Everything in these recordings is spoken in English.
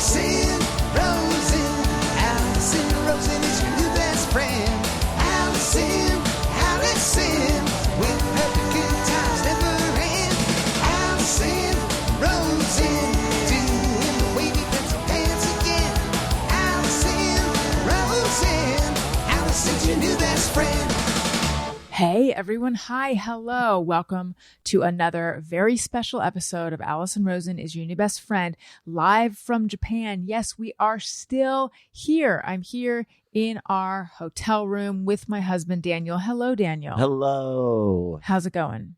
Alison Rosen is your new best friend. Alison, with her good times never end. Alison Rosen, doing the wavy pencil dance again. Alison's your new best friend. Hey everyone, hi, hello, welcome to another very special episode of Alison Rosen is your new best friend, live from Japan. Yes, we are still here. I'm here in our hotel room with my husband, Daniel. Hello, Daniel. Hello. How's it going?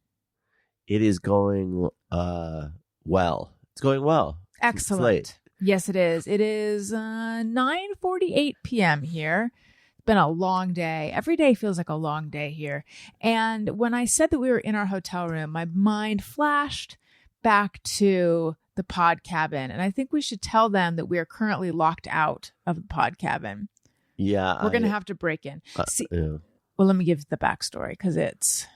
It is going well. It's going well. Excellent. It's late. Yes, it is. It is 9:48 p.m. here. Been a long day. Every day feels like a long day here. And when I said that we were in our hotel room, my mind flashed back to the pod cabin. And I think we should tell them that we are currently locked out of the pod cabin. Yeah. We're going to have to break in. Yeah. Well, let me give the backstory because it's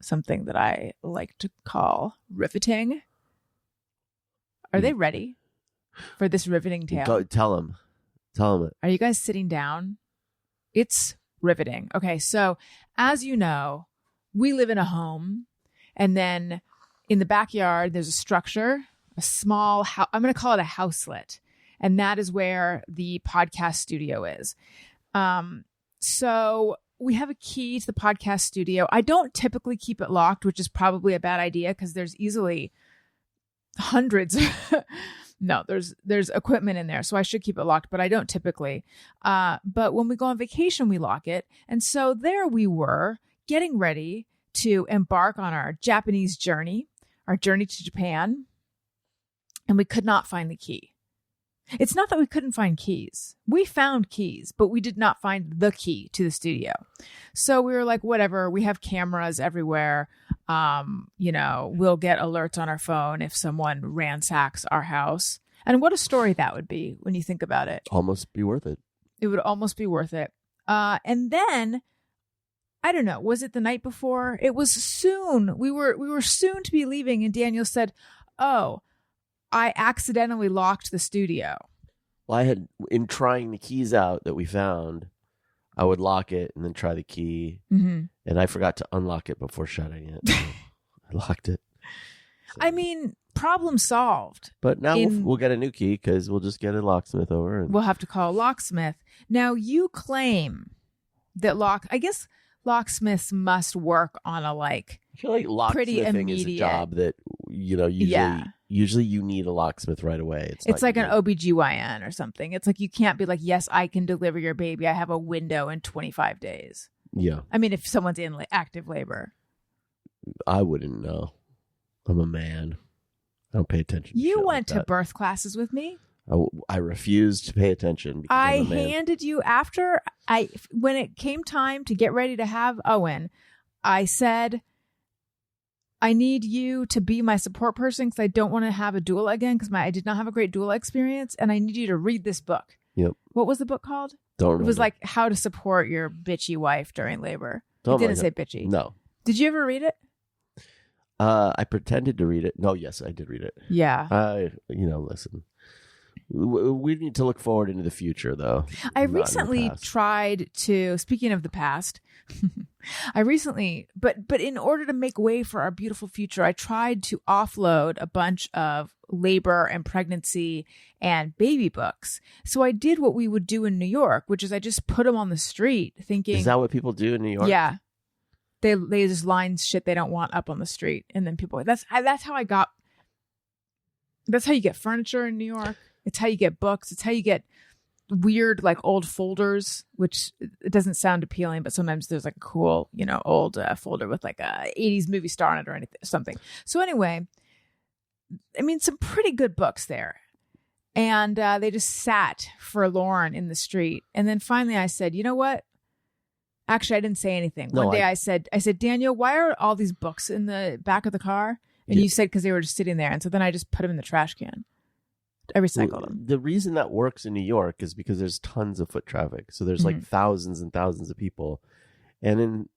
something that I like to call riveting. Are they ready for this riveting tale? Go, tell them it. Are you guys sitting down? It's riveting. Okay, so as you know, we live in a home, and then in the backyard, there's a structure, a small house. I'm going to call it a houselet, and that is where the podcast studio is. So we have a key to the podcast studio. I don't typically keep it locked, which is probably a bad idea because there's easily hundreds. No, there's equipment in there, so I should keep it locked, but I don't typically. But when we go on vacation, we lock it. And so there we were getting ready to embark on our Japanese journey, our journey to Japan, and we could not find the key. It's not that we couldn't find keys. We found keys, but we did not find the key to the studio. So we were like, whatever, we have cameras everywhere. We'll get alerts on our phone if someone ransacks our house. And what a story that would be when you think about it. Almost be worth it. It would almost be worth it. And then, I don't know, was it the night before? It was soon. We were soon to be leaving, and Daniel said, "Oh, I accidentally locked the studio." Well, I had, in trying the keys out that we found, I would lock it and then try the key. Mm-hmm. And I forgot to unlock it before shutting it. So I locked it. So. I mean, problem solved. But now we'll get a new key because we'll just get a locksmith over. And... We'll have to call a locksmith. Now, you claim that locksmiths must work on a I feel like locksmithing is a job that, usually you need a locksmith right away. It's like an OBGYN or something. It's like you can't be like, yes, I can deliver your baby. I have a window in 25 days. Yeah. I mean, if someone's in active labor. I wouldn't know. I'm a man. I don't pay attention. You went to birth classes with me. I refused to pay attention. Because I handed you when it came time to get ready to have Owen, I said, I need you to be my support person because I don't want to have a doula again because I did not have a great doula experience, and I need you to read this book. Yep. What was the book called? Don't remember. It was like How to Support Your Bitchy Wife During Labor. It didn't say bitchy. No. Did you ever read it? I pretended to read it. No, yes, I did read it. Yeah. Listen. We need to look forward into the future, though. I recently tried to, speaking of the past, but in order to make way for our beautiful future, I tried to offload a bunch of labor and pregnancy and baby books. So I did what we would do in New York, which is I just put them on the street thinking. Is that what people do in New York? Yeah. They just line shit they don't want up on the street. And then people, that's how you get furniture in New York. It's how you get books. It's how you get weird, like old folders, which it doesn't sound appealing, but sometimes there's like a cool, old folder with like a 80s movie star on it or something. So anyway, I mean, some pretty good books there. And they just sat forlorn in the street. And then finally I said, you know what? Actually, I didn't say anything. One day I said, Daniel, why are all these books in the back of the car? And you said, because they were just sitting there. And so then I just put them in the trash can. I recycled them. The reason that works in New York is because there's tons of foot traffic. So there's like thousands and thousands of people. And in,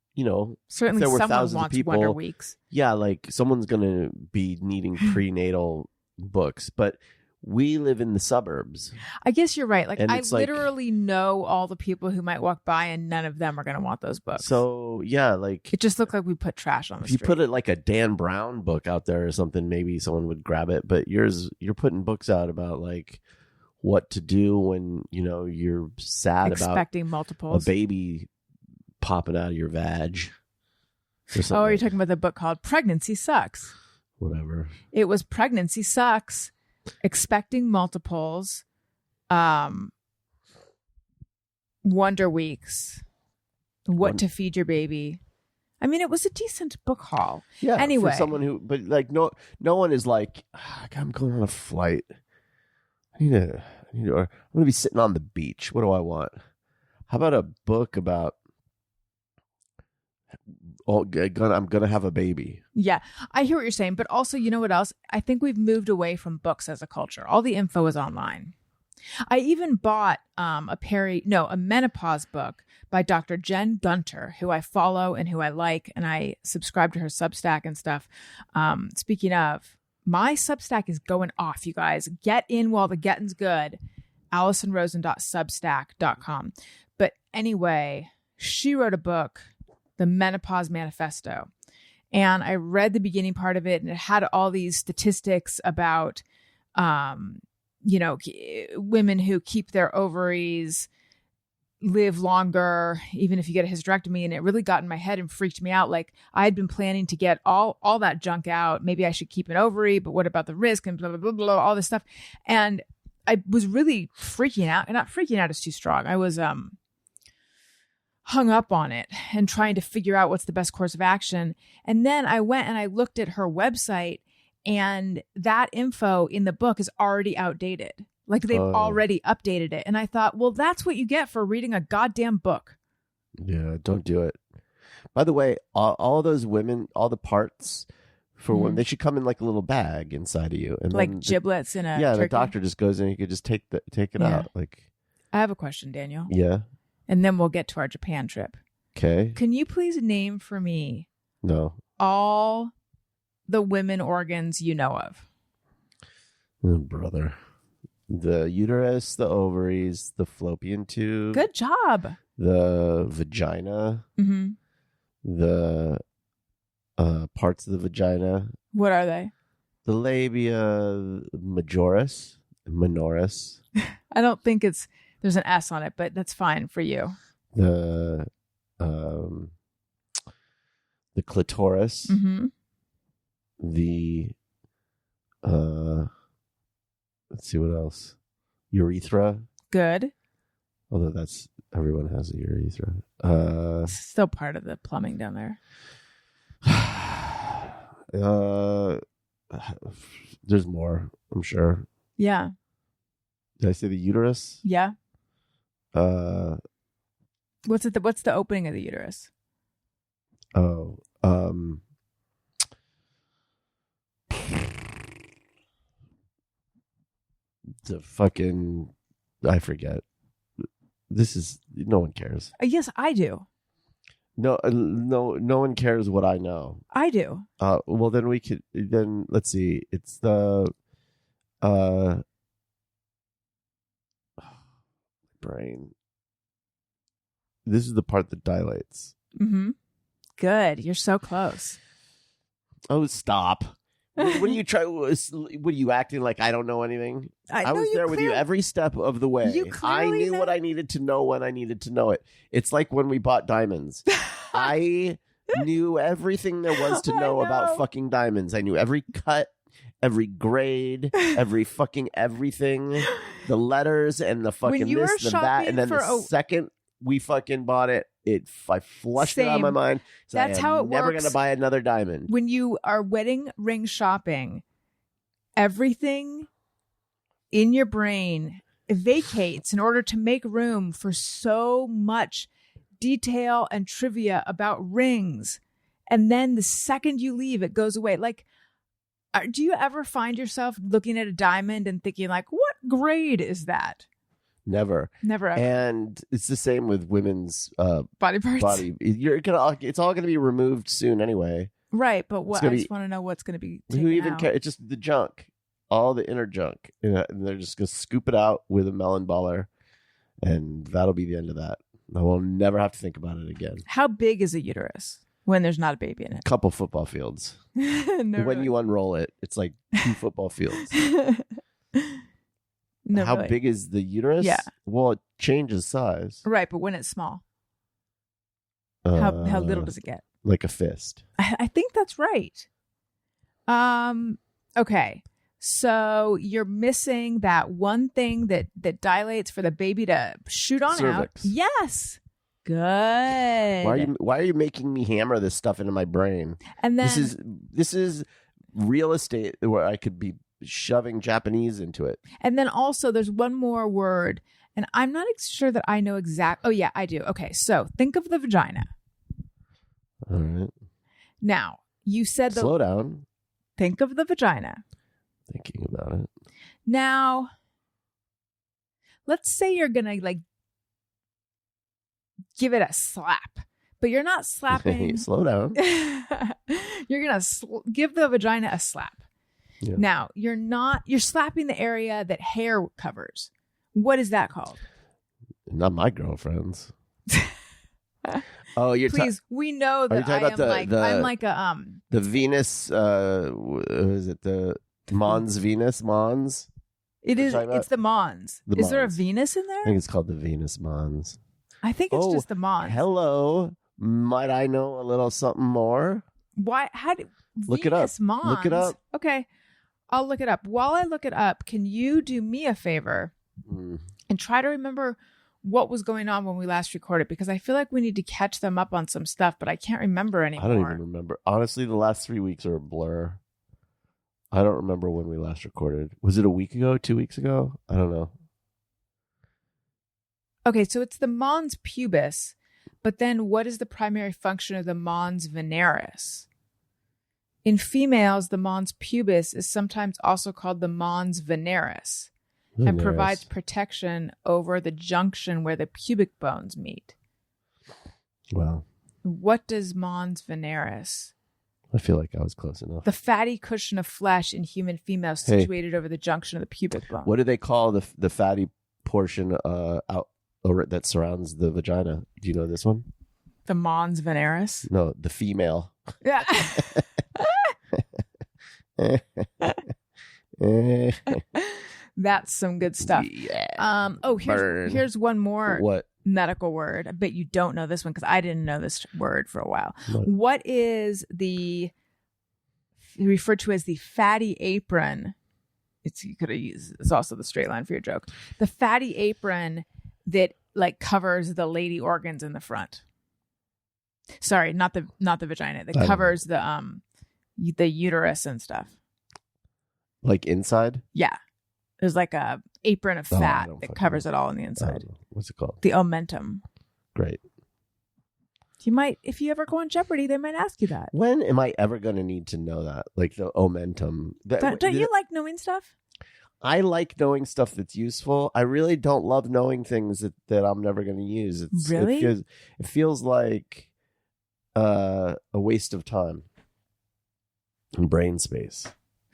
certainly there were someone thousands wants of people, Wonder Weeks. Yeah, like someone's going to be needing prenatal books. But we live in the suburbs. I guess you're right. Like And I it's like- literally know all the people who might walk by, and none of them are going to want those books. So yeah, like it just looked like we put trash on the if you street. put it like a Dan Brown book out there or something, maybe someone would grab it. But you're putting books out about like what to do when you're sad expecting about multiples. a baby popping out of your vag. Oh, are you talking about the book called Pregnancy Sucks? Whatever. It was Pregnancy Sucks, Expecting Multiples, Wonder Weeks, What to Feed Your Baby. I mean, it was a decent book haul. Yeah. Anyway. For someone who, but like no one is like, I'm going on a flight. I need to, or I'm going to be sitting on the beach. What do I want? How about a book about I'm gonna have a baby? Yeah, I hear what you're saying, but also, you know what else? I think we've moved away from books as a culture. All the info is online. I even bought a menopause book by Dr. Jen Gunter, who I follow and who I like, and I subscribe to her Substack and stuff. Speaking of, my Substack is going off, you guys. Get in while the getting's good. AlisonRosen.substack.com. But anyway, she wrote a book, The Menopause Manifesto. And I read the beginning part of it, and it had all these statistics about, women who keep their ovaries live longer, even if you get a hysterectomy. And it really got in my head and freaked me out. Like I had been planning to get all that junk out. Maybe I should keep an ovary, but what about the risk and blah, blah, blah, blah, all this stuff. And I was really freaking out. And not freaking out is too strong. I was, hung up on it and trying to figure out what's the best course of action. And then I went and I looked at her website, and that info in the book is already outdated. Like they've already updated it. And I thought, well, that's what you get for reading a goddamn book. Yeah, don't do it. By the way, all those women, all the parts for women, they should come in like a little bag inside of you, and like then giblets in a the turkey. doctor just goes in. He could just take it out. Like, I have a question, Daniel. Yeah. And then we'll get to our Japan trip. Okay. Can you please name for me No. all the women organs you know of? Oh, brother. The uterus, the ovaries, the fallopian tube. Good job. The vagina. Mm-hmm. The parts of the vagina. What are they? The labia majoris, minoris. I don't think there's an S on it, but that's fine for you. The clitoris. Mm-hmm. The let's see what else. Urethra. Good. Although everyone has a urethra. Still part of the plumbing down there. There's more, I'm sure. Yeah. Did I say the uterus? Yeah. What's the opening of the uterus? Oh, the fucking, I forget. No one cares. Yes, I do. No one cares what I know. I do. Well, then let's see. It's the, brain. This is the part that dilates. Mm-hmm. Good. You're so close. Oh, stop. What are you trying? What are you acting like I don't know anything? I was there with you every step of the way. I knew what I needed to know when I needed to know it. It's like when we bought diamonds. I knew everything there was to know about fucking diamonds. I knew every cut, every grade, every fucking everything, the letters and the fucking this, the that, and then the second we fucking bought it, I flushed it out of my mind. So That's how it works. Never gonna buy another diamond. When you are wedding ring shopping, everything in your brain vacates in order to make room for so much detail and trivia about rings. And then the second you leave, it goes away. Like, do you ever find yourself looking at a diamond and thinking like, what grade is that? Never ever. And it's the same with women's body parts. It's all gonna be removed soon anyway. Right, but what I just want to know what's going to be taken Who even out. cares? It's just the junk. all the inner junk. And they're just going to scoop it out with a melon baller, and that'll be the end of that. I will never have to think about it again. How big is a uterus when there's not a baby in it? Couple football fields. No, When you unroll it, it's like 2 football fields. No, How really. big is the uterus? Yeah. Well, it changes size. Right, but when it's small, how little does it get? Like a fist. I think that's right. Okay. So you're missing that one thing that dilates for the baby to shoot on out. Cervix. Yes. Good. Why are you making me hammer this stuff into my brain? And then This is real estate where I could be shoving Japanese into it. And then also there's one more word, and I'm not sure that I know exact. Oh yeah, I do. Okay. So think of the vagina. All right. Now, you said Slow down. think of the vagina. Thinking about it. Now, let's say you're going to like give it a slap, but you're not slapping. Slow down. You're going to give the vagina a slap. Yeah. Now, you're slapping the area that hair covers. What is that called? Not my girlfriends. Oh, you're Please, we know you that talking I am about I'm like a the Venus. Is it the Mons Venus Mons? It is. talking about? It's the Mons. The Is there a Mons. Venus in I there? think it's called the Venus Mons. I think it's Oh, just the Mons. Hello, might I know a little something more? Why? How do Look it up. Venus Mons? Look it up. Okay, I'll look it up. While I look it up, can you do me a favor Mm. and try to remember what was going on when we last recorded? Because I feel like we need to catch them up on some stuff, but I can't remember anymore. I don't even remember. Honestly, the last 3 weeks are a blur. I don't remember when we last recorded. Was it a week ago? 2 weeks ago? I don't know. Okay, so it's the Mons pubis, but then what is the primary function of the Mons veneris? In females, the Mons pubis is sometimes also called the Mons veneris and provides protection over the junction where the pubic bones meet. Well, What does Mons veneris? I feel like I was close enough. The fatty cushion of flesh in human females Hey. situated over the junction of the pubic bone. What do they call the fatty portion out that surrounds the vagina? Do you know this one? The Mons veneris? No, the female. Yeah. That's some good stuff. Yeah. Burn. Here's one more What? medical word. I bet you don't know this one because I didn't know this word for a while. What? What is referred to as the fatty apron? You could have used. It's also the straight line for your joke. The fatty apron that like covers the lady organs in the front. Sorry, not the vagina. That covers the uterus and stuff. Like inside? Yeah. There's like a apron of Oh, I fat don't that fucking covers know. it all on the I don't inside. know. What's it called? The omentum. Great. You might, if you ever go on Jeopardy, they might ask you that. When am I ever going to need to know that? Like the omentum. Don't you like knowing stuff? I like knowing stuff that's useful. I really don't love knowing things that I'm never going to use. Really? It feels like a waste of time and brain space.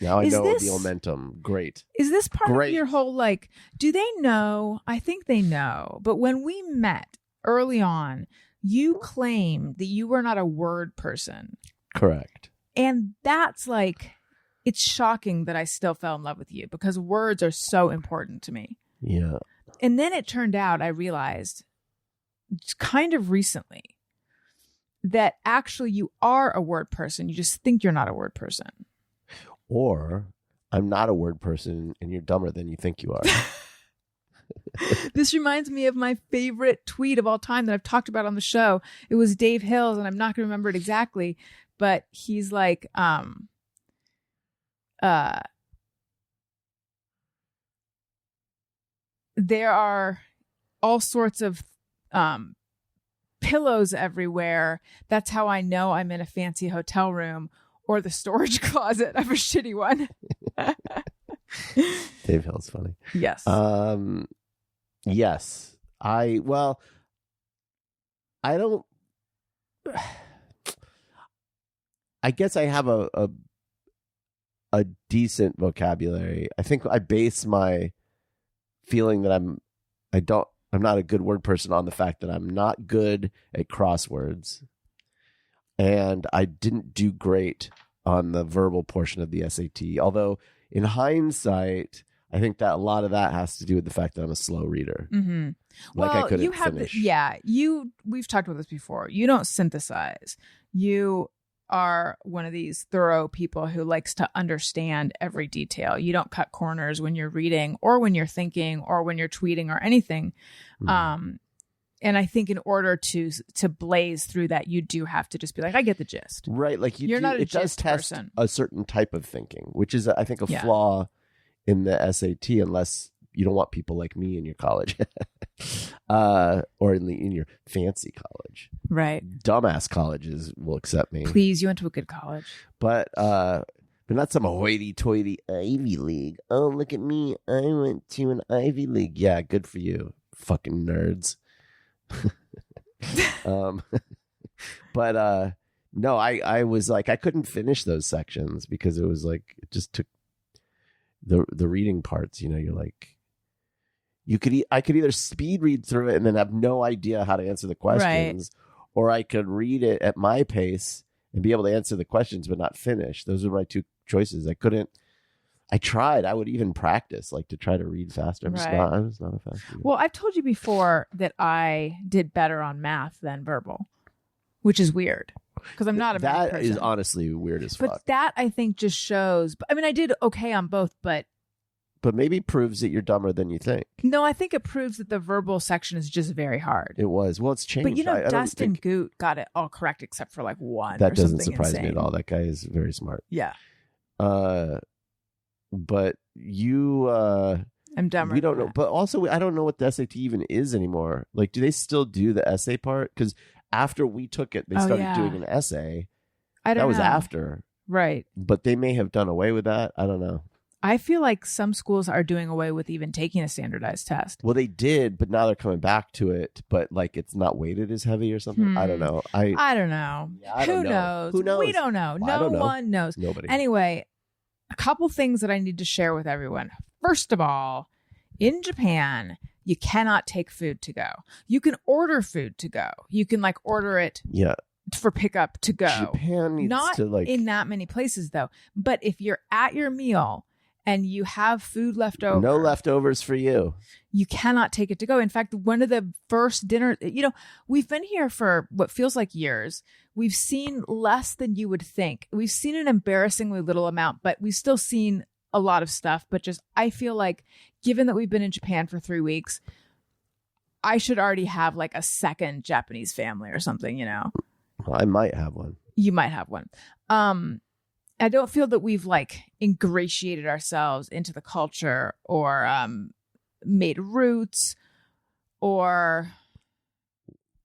Now I Is know this- the omentum. Great. Is this part Great. of your whole, like, do they know? I think they know. But when we met early on, you claimed that you were not a word person. Correct. And that's like, it's shocking that I still fell in love with you because words are so important to me. Yeah. And then it turned out, I realized kind of recently that actually you are a word person. You just think you're not a word person. Or I'm not a word person and you're dumber than you think you are. This reminds me of my favorite tweet of all time that I've talked about on the show. It was Dave Hills, and I'm not going to remember it exactly, but he's like, there are all sorts of pillows everywhere. That's how I know I'm in a fancy hotel room or the storage closet of a shitty one. Dave Hill's funny. Yes. Yes. I don't. I guess I have a a decent vocabulary. I think I base my feeling that I'm not a good word person on the fact that I'm not good at crosswords. And I didn't do great on the verbal portion of the SAT. Although in hindsight, I think that a lot of that has to do with the fact that I'm a slow reader. Mm-hmm. Like well, I couldn't you have finish. we've talked about this before. You don't synthesize. You are one of these thorough people who likes to understand every detail. You don't cut corners when you're reading or when you're thinking or when you're tweeting or anything. Mm. And I think in order to blaze through that, you do have to just be like, I get the gist. Right. Like You're not a it does gist test person. a certain type of thinking, which is, I think, a flaw in the SAT, unless you don't want people like me in your college or in your fancy college. Right. Dumbass colleges will accept me. Please, you went to a good college. But not some hoity-toity Ivy League. Oh, look at me. I went to an Ivy League. Yeah, good for you, fucking nerds. But no, I was like, I couldn't finish those sections because it was like, it just took the reading parts, you're like, I could either speed read through it and then have no idea how to answer the questions, or I could read it at my pace and be able to answer the questions but not finish. Those are my two choices. I tried. I would even practice, like, to try to read faster. I'm just not a fast reader. Well, I've told you before that I did better on math than verbal, which is weird because I'm not a math person. That is honestly weird as fuck. But that, I think, just shows. I mean, I did okay on both, but maybe proves that you're dumber than you think. no, I think it proves that the verbal section is just very hard. It was. Well, it's changed. But I don't Dustin think Goot got it all correct except for like one. that or doesn't something surprise insane. me at all. That guy is very smart. Yeah, But you, I'm dumber. we don't than know. But also, I don't know what the SAT even is anymore. Like, do they still do the essay part? Because after we took it, they started doing an essay. I don't That was know. after. Right. But they may have done away with that. I don't know. I feel like some schools are doing away with even taking a standardized test. Well, they did, but now they're coming back to it. But like, it's not weighted as heavy or something. I don't know. I don't know. Yeah, I don't Who know. knows? Who knows? We don't know. Well, I No don't know. one knows. Nobody. Anyway, a couple things that I need to share with everyone. First of all, in Japan, you cannot take food to go. You can order food to go. You can like order it Yeah. for pickup to go. Japan needs Not to like in that many places though. But if you're at your meal and you have food left over, no leftovers for you. you cannot take it to go. In fact, one of the first dinner, we've been here for what feels like years. We've seen less than you would think. We've seen an embarrassingly little amount, but we've still seen a lot of stuff. But just, I feel like given that we've been in Japan for 3 weeks, I should already have like a second Japanese family or something, I might have one. You might have one. I don't feel that we've like ingratiated ourselves into the culture or made roots or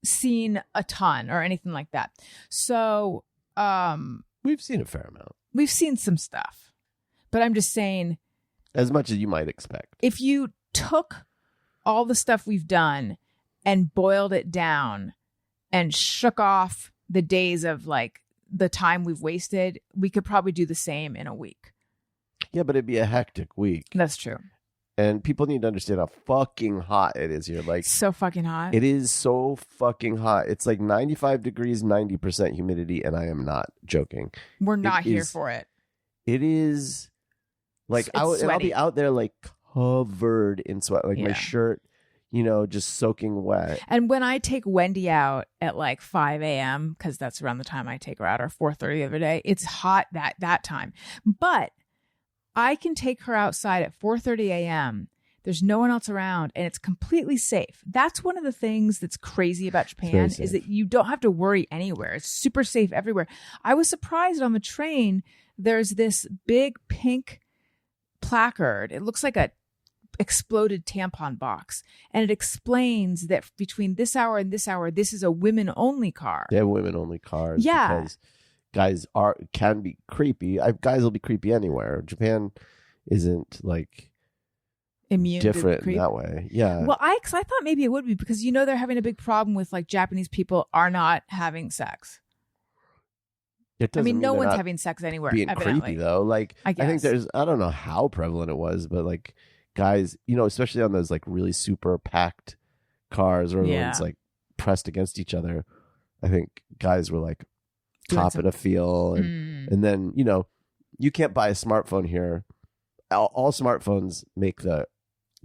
seen a ton or anything like that. So We've seen a fair amount. we've seen some stuff, but I'm just saying, As much as you might expect. if you took all the stuff we've done and boiled it down and shook off the days of like the time we've wasted, we could probably do the same in a week. Yeah, but it'd be a hectic week. That's true. And people need to understand how fucking hot it is here. Like, So fucking hot. it is so fucking hot. It's like 95 degrees, 90% humidity, and I am not joking. We're not here is- for it. It is like, It's and I'll sweaty. be out there like covered in sweat, like my Yeah. shirt, just soaking wet. And when I take Wendy out at like 5 a.m., because that's around the time I take her out, or 4:30 the other day, it's hot that time. But I can take her outside at 4:30 a.m. There's no one else around and it's completely safe. That's one of the things that's crazy about Japan is safe. that you don't have to worry anywhere. It's super safe everywhere. I was surprised on the train. There's this big pink placard. It looks like a exploded tampon box. And it explains that between this hour and this hour, this is a women only car. They have women only cars. Yeah. Because guys can be creepy. Guys will be creepy anywhere. Japan isn't like Immune to different in creep. that way. Yeah. Well, I thought maybe it would be because they're having a big problem with like Japanese people are not having sex. It I doesn't mean, no they're one's not having sex anywhere. being evidently. creepy though. Like I think guess. I don't know how prevalent it was, but like guys, especially on those like really super packed cars where everyone's like pressed against each other. I think guys were like copping a feel, and then you can't buy a smartphone here. All smartphones make the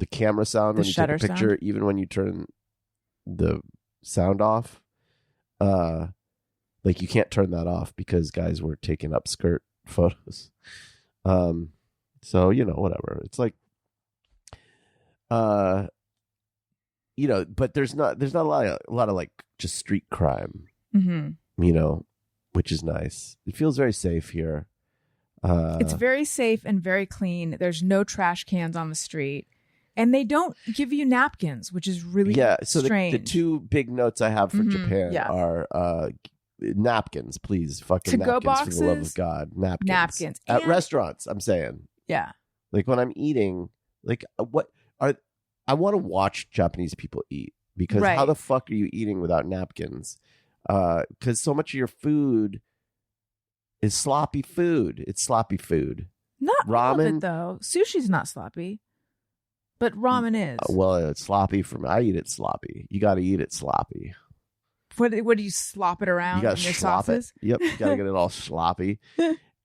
camera sound when you take a picture, sound? even when you turn the sound off. Like you can't turn that off because guys were taking upskirt photos. So whatever. It's like, but there's not a lot of like just street crime. Which is nice. It feels very safe here. It's very safe and very clean. There's no trash cans on the street. And they don't give you napkins, which is really strange. The two big notes I have for Japan are napkins, please. Fucking To-go napkins, boxes, for the love of God. Napkins. At And- restaurants, I'm saying. Yeah. Like when I'm eating, like I want to watch Japanese people eat, because how the fuck are you eating without napkins? Because so much of your food is sloppy food. It's sloppy food. Not all of Ramen? it, though. Sushi's not sloppy. But ramen is. Well, it's sloppy for me. I eat it sloppy. You got to eat it sloppy. What do you slop it around You got in to your slop sauces? it. Yep, you got to get it all sloppy.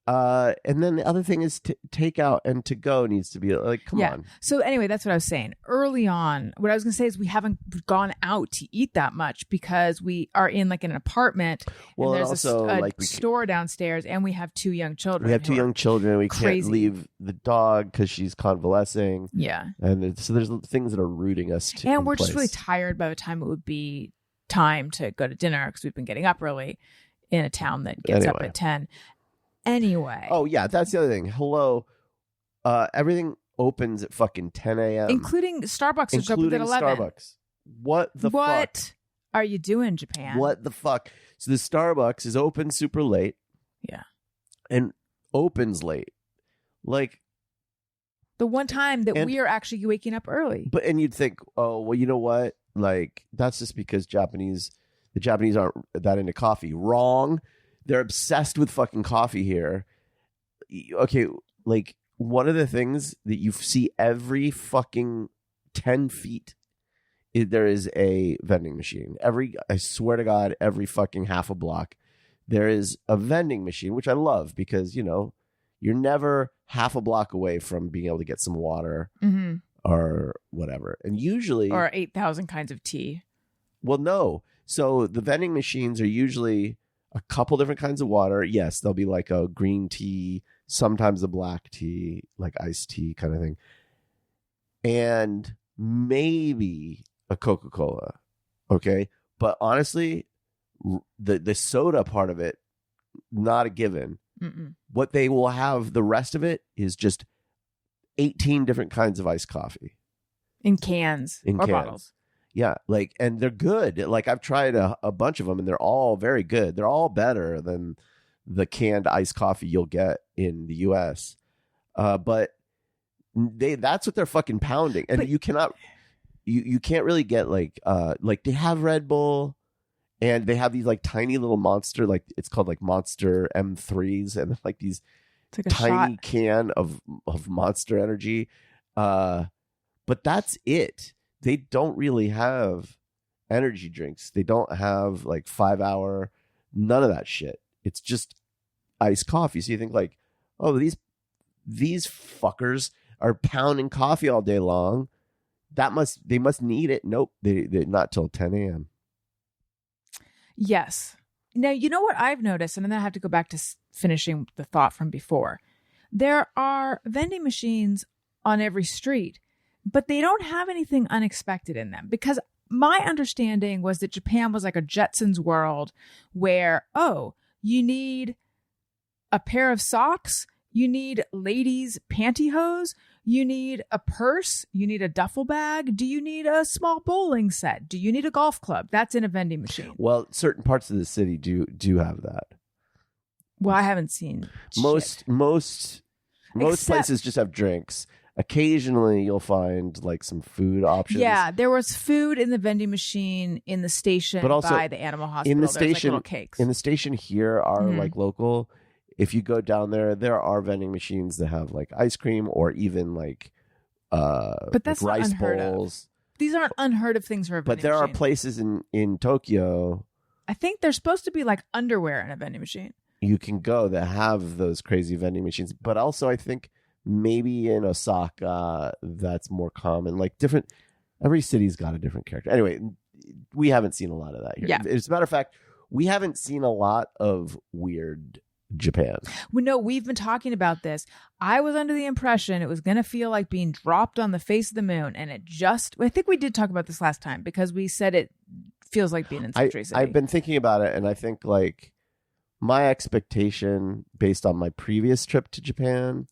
And then the other thing is takeout and to go needs to be like, come on. So anyway, that's what I was saying. Early on, what I was going to say is we haven't gone out to eat that much because we are in like an apartment. Well, and there's also, a like, store downstairs, and we have 2 young children. We have 2 young children. We crazy. can't leave the dog because she's convalescing. Yeah. And so there's things that are rooting us to. And we're just really tired by the time it would be time to go to dinner because we've been getting up early in a town that gets up at 10. Anyway. Oh, yeah. That's the other thing. Hello. Everything opens at fucking 10 a.m. Including Starbucks, which opens at 11. Starbucks. What the fuck? What are you doing, Japan? What the fuck? So the Starbucks is open super late. Yeah. And opens late. Like. The one time that we are actually waking up early. And you'd think, oh, well, you know what? Like, that's just because the Japanese aren't that into coffee. Wrong. They're obsessed with fucking coffee here. Okay, like one of the things that you see every fucking 10 feet, there is a vending machine. I swear to God, every fucking half a block, there is a vending machine, which I love because, you're never half a block away from being able to get some water or whatever. And usually... Or 8,000 kinds of tea. Well, no. So the vending machines are usually a couple different kinds of water. Yes, there'll be like a green tea, sometimes a black tea, like iced tea kind of thing. And maybe a Coca-Cola. Okay? But honestly, the soda part of it, not a given. What they will have, the rest of it is just 18 different kinds of iced coffee. In cans or bottles. Yeah, like, and they're good. Like, I've tried a bunch of them, and they're all very good. They're all better than the canned iced coffee you'll get in the U.S. But that's what they're fucking pounding, and you cannot, you can't really get like they have Red Bull, and they have these like tiny little Monster, like it's called like Monster M3s, and like these like a tiny shot. can of Monster Energy, but that's it. They don't really have energy drinks. They don't have like 5-hour, none of that shit. It's just iced coffee. So you think like, oh, these fuckers are pounding coffee all day long. They must need it. Nope, they not till 10 a.m. Yes. Now, you know what I've noticed, and then I have to go back to finishing the thought from before. There are vending machines on every street, but they don't have anything unexpected in them, because my understanding was that Japan was like a Jetsons world where, oh, you need a pair of socks, you need ladies' pantyhose, you need a purse, you need a duffel bag, do you need a small bowling set, do you need a golf club? That's in a vending machine. Well, certain parts of the city do have that. Well, I haven't seen Most Except- places just have drinks. occasionally you'll find like some food options. Yeah, there was food in the vending machine in the station But also by the animal hospital. in the There's, like, station, little cakes. in the station here are Mhm. like local. If you go down there are vending machines that have like ice cream or even like But that's like not rice unheard of. bowls. These aren't unheard of things for a vending But there are machine. places in Tokyo I think there's supposed to be like underwear in a vending machine. you can go that have those crazy vending machines. But also I think maybe in Osaka that's more common. Like every city's got a different character. Anyway, we haven't seen a lot of that here. Yeah. As a matter of fact, we haven't seen a lot of weird Japan. Well, no, we've been talking about this. I was under the impression it was going to feel like being dropped on the face of the moon. And I think we did talk about this last time because we said it feels like being in Century City. I've been thinking about it, and I think like my expectation based on my previous trip to Japan,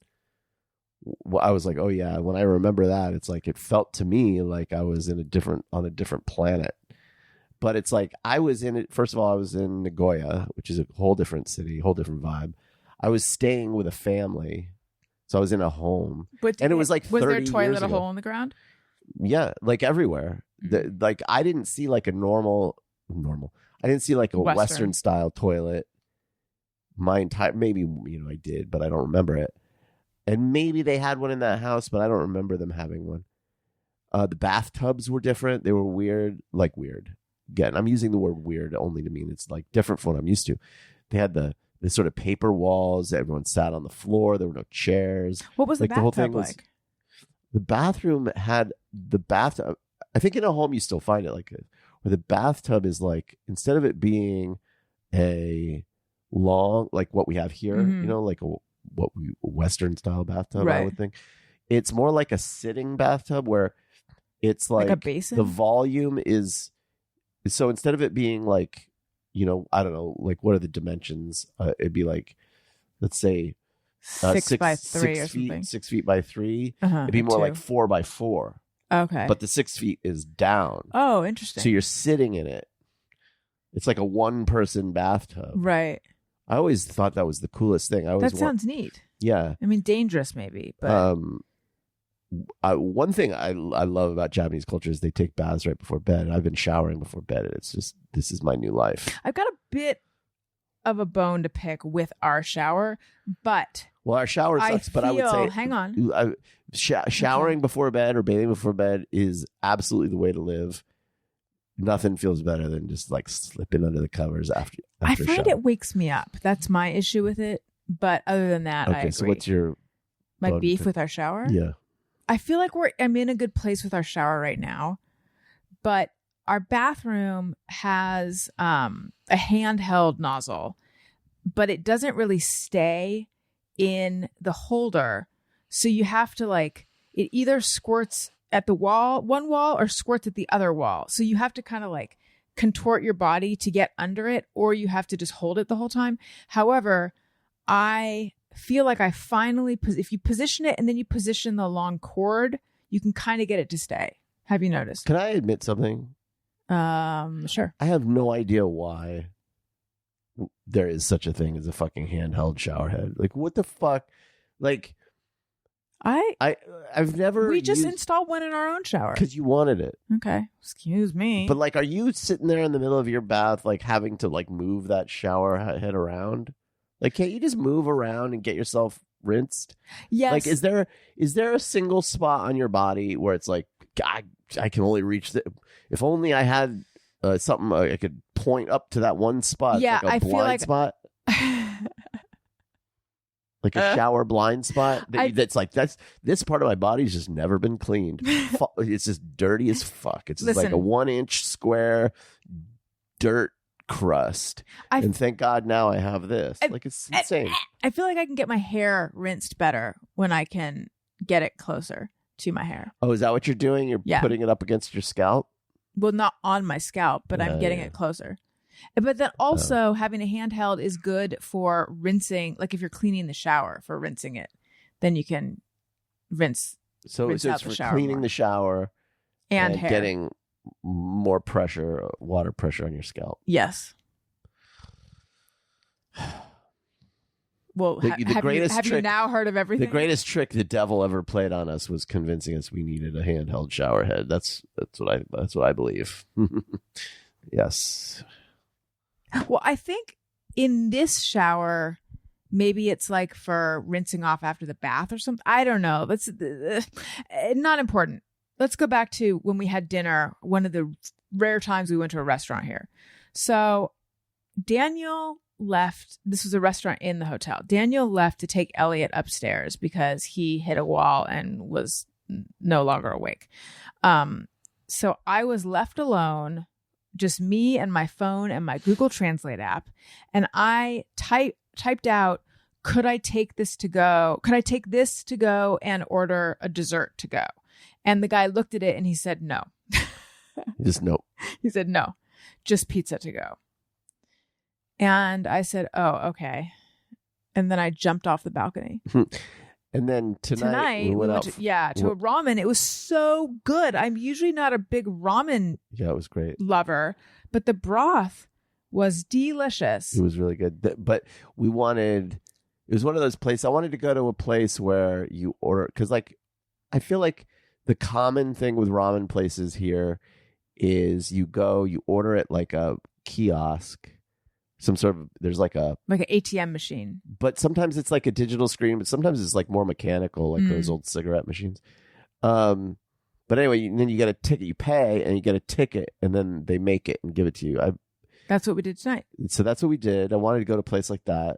I was like, oh yeah, when I remember that, it's like it felt to me like I was on a different planet. But it's like I was in it. First of all, I was in Nagoya, which is a whole different city, whole different vibe. I was staying with a family, so I was in a home, and it was like 30 was there a years toilet a ago. hole in the ground? Yeah, like everywhere. Like I didn't see like a normal. I didn't see like a Western style toilet. My entire maybe I did, but I don't remember it. And maybe they had one in that house, but I don't remember them having one. The bathtubs were different. They were weird, like weird. Again, I'm using the word weird only to mean it's like different from what I'm used to. They had the sort of paper walls. Everyone sat on the floor. There were no chairs. What was like the the whole bathtub thing was. like? The bathroom had the bathtub. I think in a home you still find it like where the bathtub is like instead of it being a long like what we have here, Mhm. like a Western style bathtub. I Right. would think it's more like a sitting bathtub where it's Like like a basin? the volume is. So instead of it being like, I don't know, like what are the dimensions? It'd be like, let's say 6 by 3 or feet, something. 6 feet by 3. Uh-huh, It'd be more two. like 4 by 4. Okay. But the 6 feet is down. Oh, interesting. So you're sitting in it. It's like a one-person bathtub. Right. I always thought that was the coolest thing. That sounds neat. Yeah. I mean, dangerous maybe, but one thing I love about Japanese culture is they take baths right before bed. I've been showering before bed, and it's just this is my new life. I've got a bit of a bone to pick with our shower, but Well, our shower sucks, but I would say hang on. Showering before bed or bathing before bed is absolutely the way to live. Nothing feels better than just like slipping under the covers after I a find shower. it wakes me up. That's my issue with it. But other than that, I Okay, agree. so what's your my bone beef pick? with our shower? Yeah. I feel like I'm in a good place with our shower right now, but our bathroom has a handheld nozzle, but it doesn't really stay in the holder. So you have to it either squirts at the one wall or squirts at the other wall. So you have to kind of contort your body to get under it, or you have to just hold it the whole time. However, I feel like I finally, if you position it and then you position the long cord, you can kind of get it to stay. Have you noticed? Can I admit something? Sure. I have no idea why there is such a thing as a fucking handheld shower head. Like, what the fuck? Like, I've never. We just installed one in our own shower. because you wanted it. Okay. Excuse me. But like, are you sitting there in the middle of your bath, like having to move that shower head around? Like, can't you just move around and get yourself rinsed? yes. Like, is there a single spot on your body where it's like, I can only reach if only I had something I could point up to that one spot. Yeah, like a I feel blind like- spot. Like a shower blind spot that's this part of my body's just never been cleaned. It's just dirty as fuck. It's just like a Listen. 1-inch square dirt crust. And thank God now I have this. It's insane. I feel like I can get my hair rinsed better when I can get it closer to my hair. Oh, is that what you're doing? You're Yeah. putting it up against your scalp? Well, not on my scalp, but I'm getting Yeah. it closer. But then also having a handheld is good for rinsing. Like if you're cleaning the shower, for rinsing it, then you can rinse So Rinse it's out the for shower cleaning more. the shower and hair. getting more pressure, water pressure on your scalp. Yes. Well, The have greatest you trick- now heard of everything? The greatest trick the devil ever played on us was convincing us we needed a handheld shower head. That's what I believe. Yes. Well, I think in this shower, maybe it's like for rinsing off after the bath or something. I don't know. That's not important. Let's go back to when we had dinner, one of the rare times we went to a restaurant here. So Daniel left. This was a restaurant in the hotel. Daniel left to take Elliot upstairs because he hit a wall and was no longer awake. So I was left alone, just me and my phone and my Google Translate app. And I typed out, could I take this to go? Could I take this to go and order a dessert to go? And the guy looked at it and he said, no. Just no. He said, no, just pizza to go. And I said, oh, okay. And then I jumped off the balcony. And then tonight we went out to a ramen. It was so good. I'm usually not a big ramen it was great. lover, but the broth was delicious. It was really good. But it was one of those places. I wanted to go to a place where you order, because like, I feel like the common thing with ramen places here is you order it like a kiosk. There's like an ATM machine. But sometimes it's like a digital screen, but sometimes it's like more mechanical, like those old cigarette machines. But anyway, then you get a ticket, you pay, and you get a ticket, and then they make it and give it to you. That's what we did tonight. So that's what we did. I wanted to go to a place like that,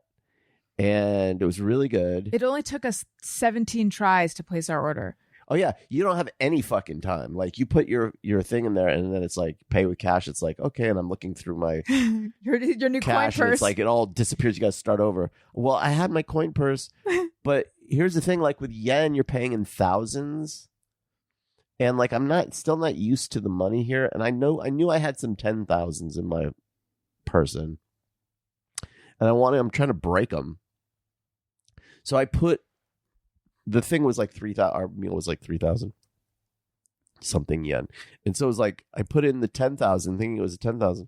and it was really good. It only took us 17 tries to place our order. Oh yeah, you don't have any fucking time. Like you put your thing in there, and then it's like pay with cash. It's like okay, and I'm looking through my your new cash, coin and purse. it's like it all disappears. You got to start over. Well, I had my coin purse, but here's the thing: like with yen, you're paying in thousands, and like I'm still not used to the money here. And I knew I had some 10,000s in my person, and I'm trying to break them. So I put. The thing was like 3,000. Our meal was like 3,000 something yen, and so it was like I put in the 10,000, thinking it was a 10,000,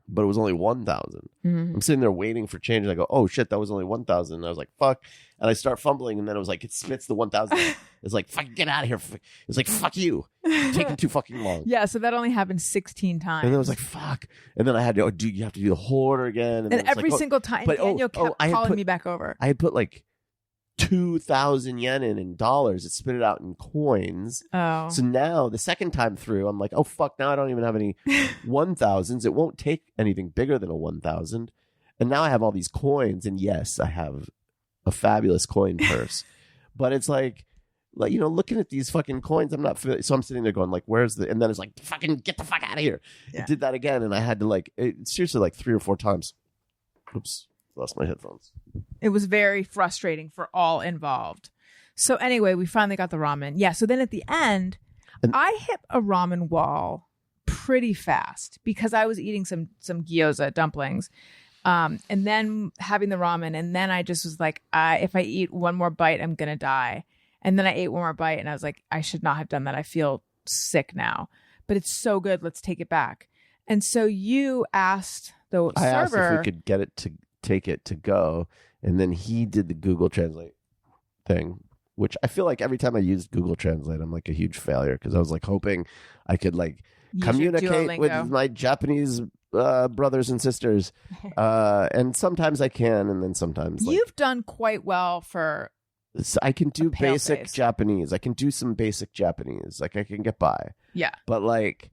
but it was only 1,000. Mm-hmm. I'm sitting there waiting for change, and I go, "Oh shit, that was only 1,000." And I was like, "Fuck!" And I start fumbling, and then it was like it spits the 1,000. It's like, "Fuck, get out of here!" It's like, "Fuck you, you're taking too fucking long." Yeah, so that only happened 16 times. And then I was like, "Fuck!" And then I had to, you have to do the whole order again, and every single time, Daniel kept calling me back over. I had put like 2,000 yen in dollars. It spit it out in coins. Oh. So now the second time through, I'm like, oh fuck, now I don't even have any 1,000s. It won't take anything bigger than a 1,000. And now I have all these coins, and yes, I have a fabulous coin purse. But it's like looking at these fucking coins, I'm not so I'm sitting there going like, where's the, and then it's like, fucking get the fuck out of here. Yeah. It did that again, and I had to seriously like 3 or 4 times. Oops. Lost my headphones. It was very frustrating for all involved. So anyway, we finally got the ramen. Yeah. So then at the end, I hit a ramen wall pretty fast because I was eating some gyoza dumplings, and then having the ramen, and then I just was like, if I eat one more bite, I'm gonna die. And then I ate one more bite, and I was like, I should not have done that. I feel sick now, but it's so good. Let's take it back. And so you asked the server. I asked if we could get it to take it to go, and then he did the Google Translate thing, which I feel like every time I used Google Translate, I'm like a huge failure because I was like hoping I could like communicate with my Japanese brothers and sisters, and sometimes I can, and then sometimes you've done quite well for. So I can do basic face. Japanese. I can do some basic Japanese. Like I can get by. Yeah, but like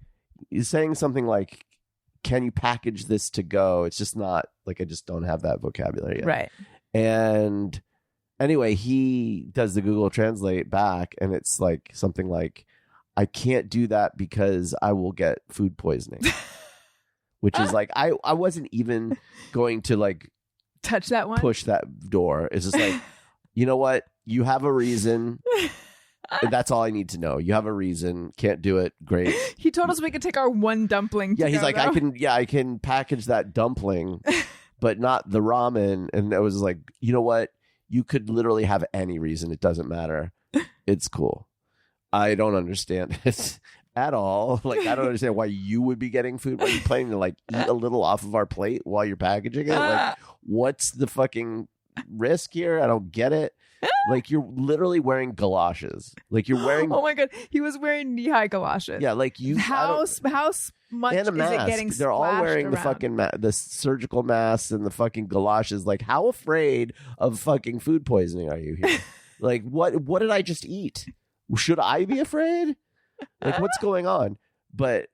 saying something like, can you package this to go? It's just not like I just don't have that vocabulary yet. Right. And anyway, he does the Google Translate back, and it's like something like, I can't do that because I will get food poisoning. Which is like, I wasn't even going to like touch that one, push that door. It's just like, you know what? You have a reason. That's all I need to know. You have a reason. Can't do it. Great. He told us we could take our one dumpling. Yeah, he's like, though. I can package that dumpling, but not the ramen. And it was like, you know what? You could literally have any reason. It doesn't matter. It's cool. I don't understand it at all. Like, I don't understand why you would be getting food. Why are you planning to like eat a little off of our plate while you're packaging it? Like, what's the fucking risk here? I don't get it. Like, you're literally wearing galoshes. Like, you're wearing. Oh my God. He was wearing knee-high galoshes. Yeah, like you. How much and a is mask. it getting They're all wearing around? the fucking the surgical masks and the fucking galoshes. Like, how afraid of fucking food poisoning are you here? Like, what did I just eat? Should I be afraid? Like, what's going on? But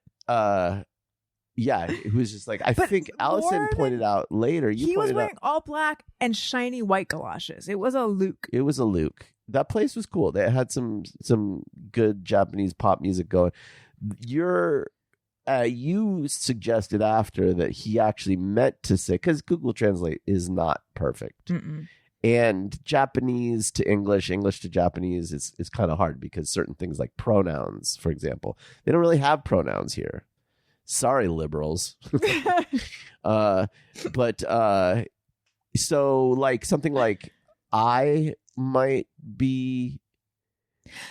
yeah, it was just like, I think Alison pointed out later. He was wearing all black and shiny white galoshes. It was a Luke. It was a Luke. That place was cool. They had some good Japanese pop music going. You suggested after that he actually meant to say, because Google Translate is not perfect. Mm-mm. And Japanese to English, English to Japanese is kind of hard because certain things like pronouns, for example, they don't really have pronouns here. Sorry, liberals. So like something like I might be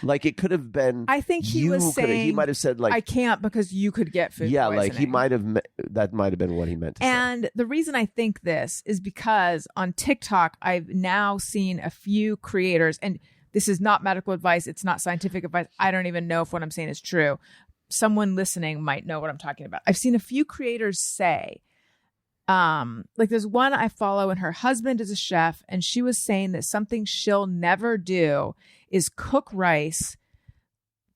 like, it could have been. I think he was saying, he might have said like, I can't because you could get food poisoning. like he might have, that might have been what he meant to say. And the reason I think this is because on TikTok, I've now seen a few creators, and this is not medical advice. It's not scientific advice. I don't even know if what I'm saying is true. Someone listening might know what I'm talking about. I've seen a few creators say, like there's one I follow and her husband is a chef, and she was saying that something she'll never do is cook rice,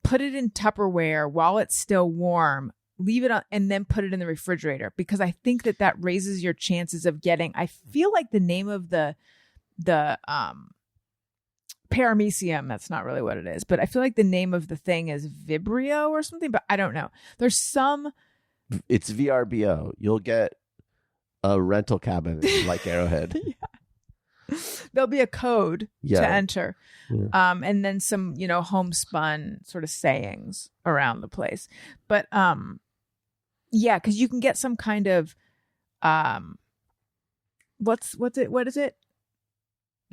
put it in Tupperware while it's still warm, leave it on, and then put it in the refrigerator, because I think that raises your chances of getting, I feel like the name of the paramecium, that's not really what it is, but I feel like the name of the thing is Vibrio or something, but I don't know. There's some. It's VRBO. You'll get a rental cabin like Arrowhead. Yeah. There'll be a code to enter. Yeah. And then some, homespun sort of sayings around the place. But yeah, because you can get some kind of what is it?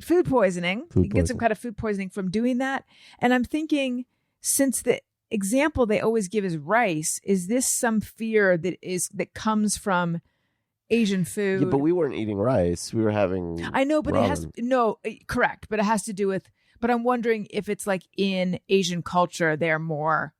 Food poisoning. You can get some kind of food poisoning from doing that. And I'm thinking, since the example they always give is rice, is this some fear that comes from Asian food? Yeah, but we weren't eating rice. We were having. I know, but ramen. Correct. But it has to do with. But I'm wondering if it's like in Asian culture, they're more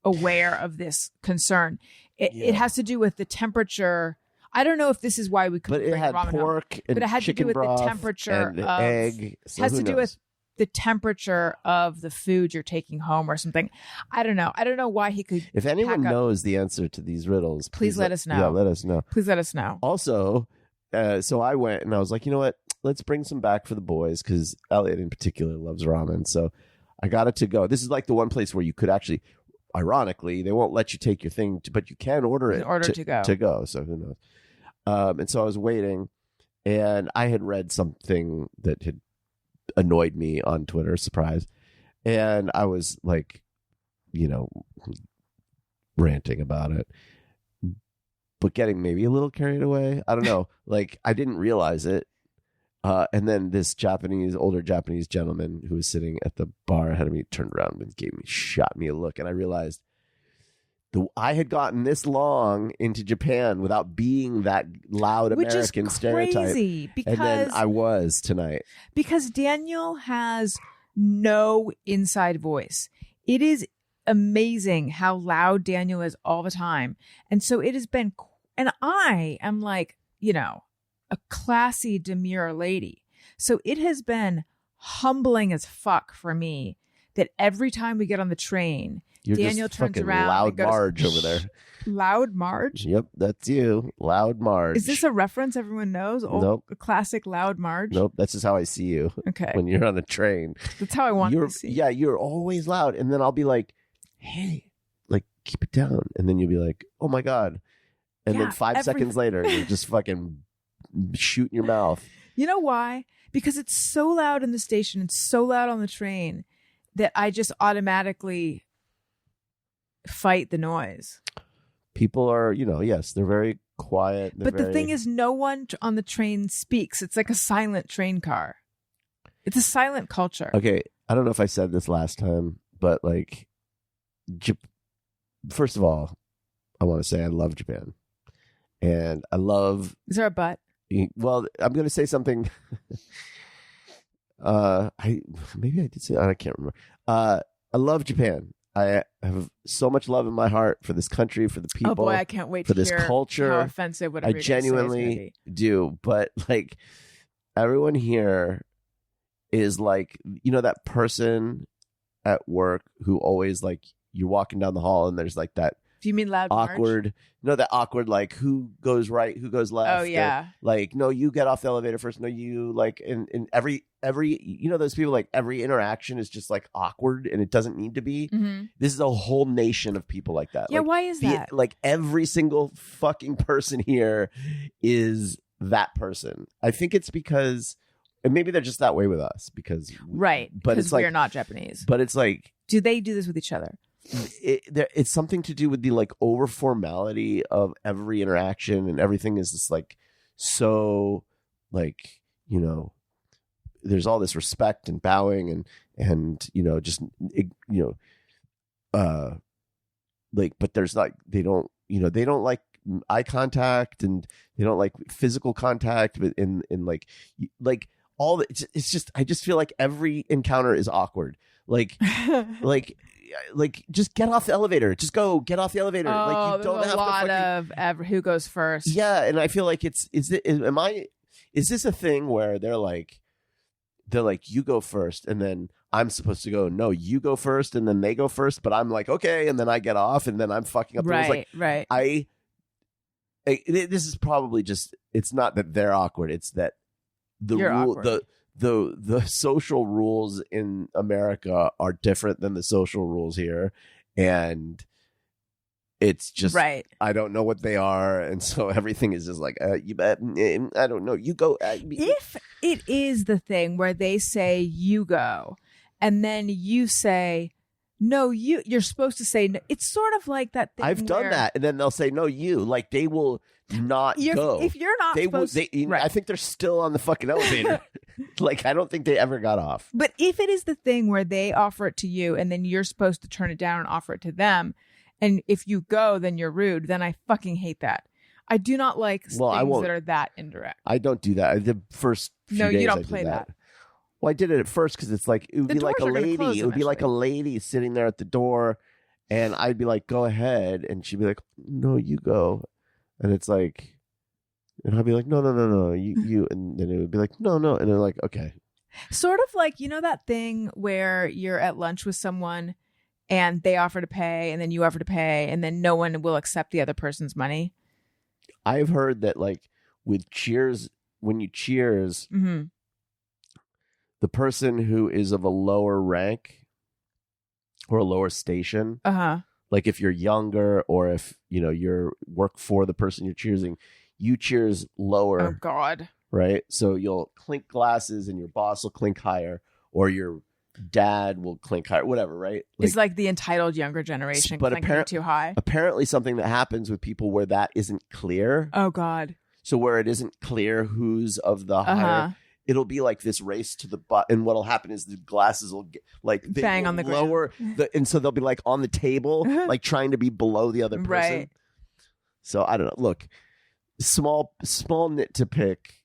aware of this concern. It has to do with the temperature. I don't know if this is why we couldn't bring had ramen pork home, and but it had to do with the temperature and of egg. So has who to do knows? with the temperature of the food you're taking home or something. I don't know. I don't know why he could. If anyone knows the answer to these riddles, please let us know. Yeah, let us know. Please let us know. Also, so I went and I was like, you know what? Let's bring some back for the boys, because Elliot in particular loves ramen. So I got it to go. This is like the one place where you could actually, ironically, they won't let you take your thing, but you can order it to go. So who knows? And so I was waiting, and I had read something that had annoyed me on Twitter, surprise. And I was like, ranting about it, but getting maybe a little carried away. I don't know. Like, I didn't realize it. And then this older Japanese gentleman who was sitting at the bar ahead of me turned around and shot me a look. And I realized I had gotten this long into Japan without being that loud American stereotype. Crazy, because, and then I was tonight. Because Daniel has no inside voice. It is amazing how loud Daniel is all the time. And so it has been, and I am like, a classy, demure lady. So it has been humbling as fuck for me that every time we get on the train, Daniel turns around Loud and goes, Marge over there. Loud Marge? Yep, that's you. Loud Marge. Is this a reference everyone knows? Nope. A classic Loud Marge? Nope, that's just how I see you. Okay. When you're on a train. That's how I want to see. Yeah, you're always loud. And then I'll be like, hey, like, keep it down. And then you'll be like, oh my God. And then 5 seconds later, you're just fucking shooting your mouth. You know why? Because it's so loud in the station and so loud on the train that I just automatically fight the noise. People are, yes, they're very quiet. But the thing is, no one on the train speaks. It's like a silent train car. It's a silent culture. Okay, I don't know if I said this last time, but like, first of all, I want to say I love Japan. And I love... Is there a but? Well, I'm going to say something. Maybe I did say I can't remember. I love Japan. I have so much love in my heart for this country, for the people. Oh boy, I can't wait for to this hear culture. how offensive whatever I you're gonna say is gonna genuinely be. do, but like everyone here is like, that person at work who always like you're walking down the hall and there's like that Do you mean loud awkward, that awkward like who goes right, who goes left. Oh yeah. Like, no, you get off the elevator first. No, you like in every those people like every interaction is just like awkward and it doesn't need to be. Mm-hmm. This is a whole nation of people like that. Yeah, like, why is that? Like every single fucking person here is that person. I think it's because, and maybe they're just that way with us because Right. But it's like we're not Japanese. But it's like, do they do this with each other? It's something to do with the like over formality of every interaction, and everything is just like so like there's all this respect and bowing and just like, but there's like they don't like eye contact and they don't like physical contact, but in like all the, it's just I just feel like every encounter is awkward. Like just get off the elevator. Just go get off the elevator. Oh, like you don't there's have a lot to of who goes first. Yeah, and I feel like is this a thing where they're like you go first and then I'm supposed to go, no, you go first and then they go first, but I'm like, okay, and then I get off and then I'm fucking up the rules. Like, right. This is probably just, it's not that they're awkward, it's that the social rules in America are different than the social rules here, and it's just right. I don't know what they are, and so everything is just like you bet. I don't know. You go. If it is the thing where they say you go, and then you say no, you're supposed to say no. It's sort of like that thing. I've done that, and then they'll say no, you. Like they will not go if you're not. Right. I think they're still on the fucking elevator. Like I don't think they ever got off. But if it is the thing where they offer it to you, and then you're supposed to turn it down and offer it to them. And if you go, then you're rude. Then I fucking hate that. I do not like things that are that indirect. I don't do that. The first few days you don't I play did that. Well, I did it at first because it's like it would be like a lady. It would be like a lady sitting there at the door, and I'd be like, "Go ahead," and she'd be like, "No, you go," and it's like, and I'd be like, "No, you," and then it would be like, "No," and they're like, "Okay." Sort of like that thing where you're at lunch with someone. And they offer to pay, and then you offer to pay, and then no one will accept the other person's money. I've heard that, like, with cheers, when you cheers, mm-hmm. the person who is of a lower rank or a lower station, like if you're younger or if, you work for the person you're cheersing, you cheers lower. Oh, God. Right? So you'll clink glasses and your boss will clink higher, or your dad will clink higher, whatever, right? It's like the entitled younger generation clinking too high. Apparently something that happens with people where that isn't clear. Oh, God. So where it isn't clear who's of the higher, it'll be like this race to the butt. And what'll happen is the glasses will get, like bang on the lower, and so they'll be like on the table, like trying to be below the other person. Right. So I don't know. Look, small nit to pick.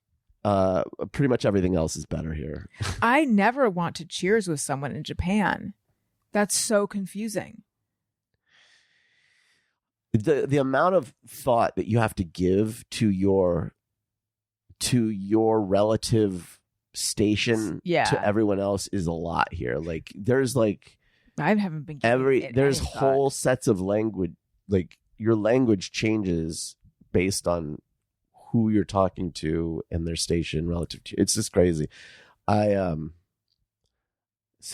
Pretty much everything else is better here. I never want to cheers with someone in Japan. That's so confusing. The amount of thought that you have to give to your relative station to everyone else is a lot here. Like there's like I haven't been there's whole sets of language, like your language changes based on who you're talking to and their station relative to you. It's just crazy. So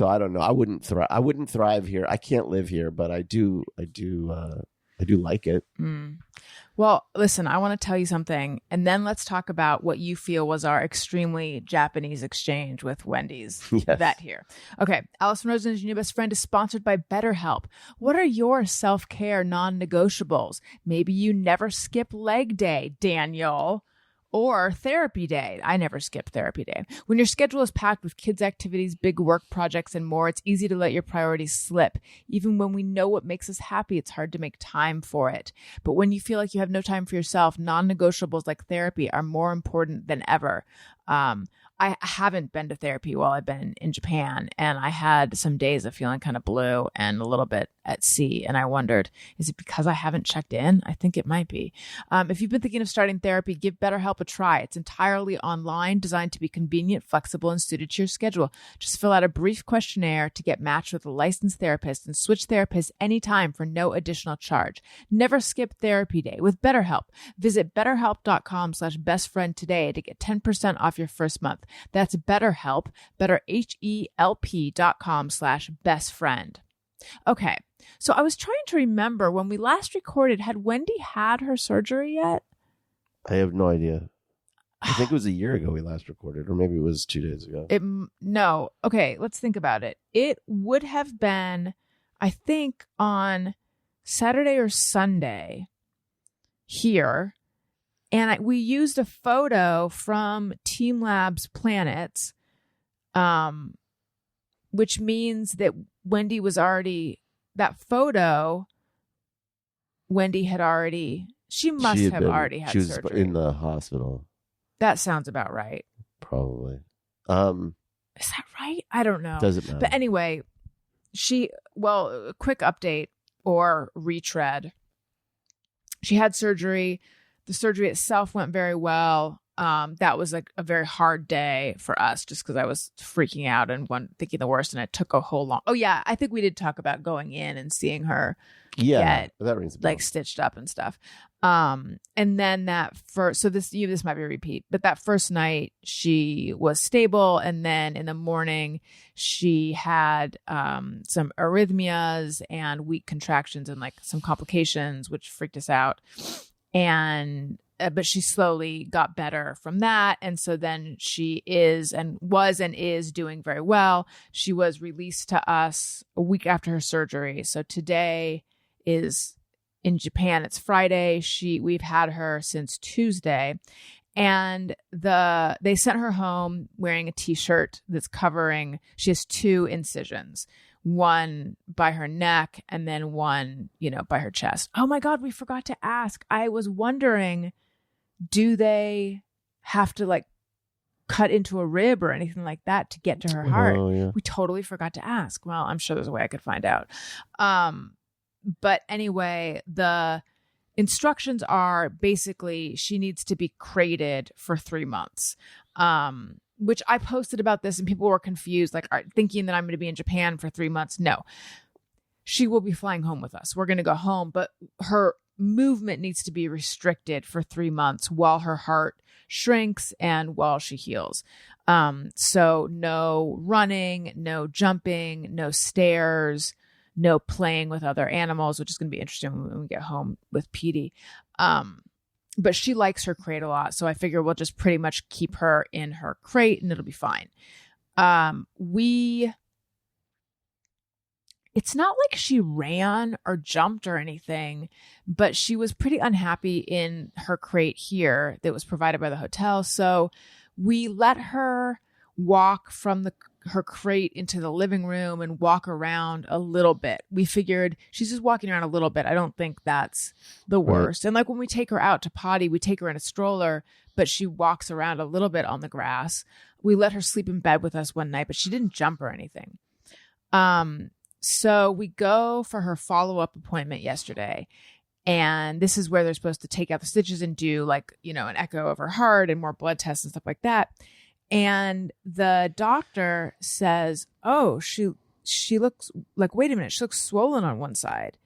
I don't know. I wouldn't thrive here. I can't live here, but I do like it. Well, listen, I want to tell you something, and then let's talk about what you feel was our extremely Japanese exchange with Wendy's vet here. Okay, Alison Rosen's Your New Best Friend is sponsored by BetterHelp. What are your self-care non-negotiables? Maybe you never skip leg day, Daniel. Or therapy day. I never skip therapy day. When your schedule is packed with kids' activities, big work projects, and more, it's easy to let your priorities slip. Even when we know what makes us happy, it's hard to make time for it. But when you feel like you have no time for yourself, non-negotiables like therapy are more important than ever. I haven't been to therapy while I've been in Japan, and I had some days of feeling kind of blue and a little bit at sea. And I wondered, is it because I haven't checked in? I think it might be. If you've been thinking of starting therapy, give BetterHelp a try. It's entirely online, designed to be convenient, flexible, and suited to your schedule. Just fill out a brief questionnaire to get matched with a licensed therapist and switch therapists anytime for no additional charge. Never skip therapy day with BetterHelp. Visit betterhelp.com/bestfriend today to get 10% off your first month. That's BetterHelp, betterhelp.com/bestfriend. Okay. So I was trying to remember when we last recorded, had Wendy had her surgery yet? I have no idea. I think it was a year ago we last recorded, or maybe it was 2 days ago. No. Okay, let's think about it. It would have been, I think, on Saturday or Sunday here. And we used a photo from Team Labs Planets, which means that Wendy was already, that photo, Wendy had already, she must have already had surgery. She was in the hospital. That sounds about right. Probably. Is that right? I don't know. Doesn't matter. But anyway, a quick update or retread. She had surgery. The surgery itself went very well. That was like a very hard day for us just because I was freaking out and thinking the worst, and it took a whole long. Oh yeah, I think we did talk about going in and seeing her get that rings a bell. Like stitched up and stuff. And then this might be a repeat, but that first night she was stable, and then in the morning she had some arrhythmias and weak contractions and like some complications, which freaked us out. And but she slowly got better from that. And so then she is doing very well. She was released to us a week after her surgery. So today is in Japan. It's Friday. We've had her since Tuesday. And they sent her home wearing a t-shirt that's covering, she has 2 incisions. One by her neck and then one, by her chest. Oh my God, we forgot to ask. I was wondering, do they have to like cut into a rib or anything like that to get to her heart? Oh, yeah. We totally forgot to ask. Well, I'm sure there's a way I could find out. But anyway, the instructions are basically she needs to be crated for 3 months. Which I posted about this and people were confused, like thinking that I'm going to be in Japan for 3 months. No, she will be flying home with us. We're going to go home, but her movement needs to be restricted for 3 months while her heart shrinks and while she heals. So no running, no jumping, no stairs, no playing with other animals, which is going to be interesting when we get home with Petey. But she likes her crate a lot. So I figure we'll just pretty much keep her in her crate and it'll be fine. It's not like she ran or jumped or anything, but she was pretty unhappy in her crate here that was provided by the hotel. So we let her walk from her crate into the living room and walk around a little bit. We figured she's just walking around a little bit. I don't think that's the worst. Right. And like when we take her out to potty, we take her in a stroller, but she walks around a little bit on the grass. We let her sleep in bed with us one night, but she didn't jump or anything. So we go for her follow-up appointment yesterday. And this is where they're supposed to take out the stitches and do like, an echo of her heart and more blood tests and stuff like that. And the doctor says, oh, she looks like, wait a minute, she looks swollen on one side.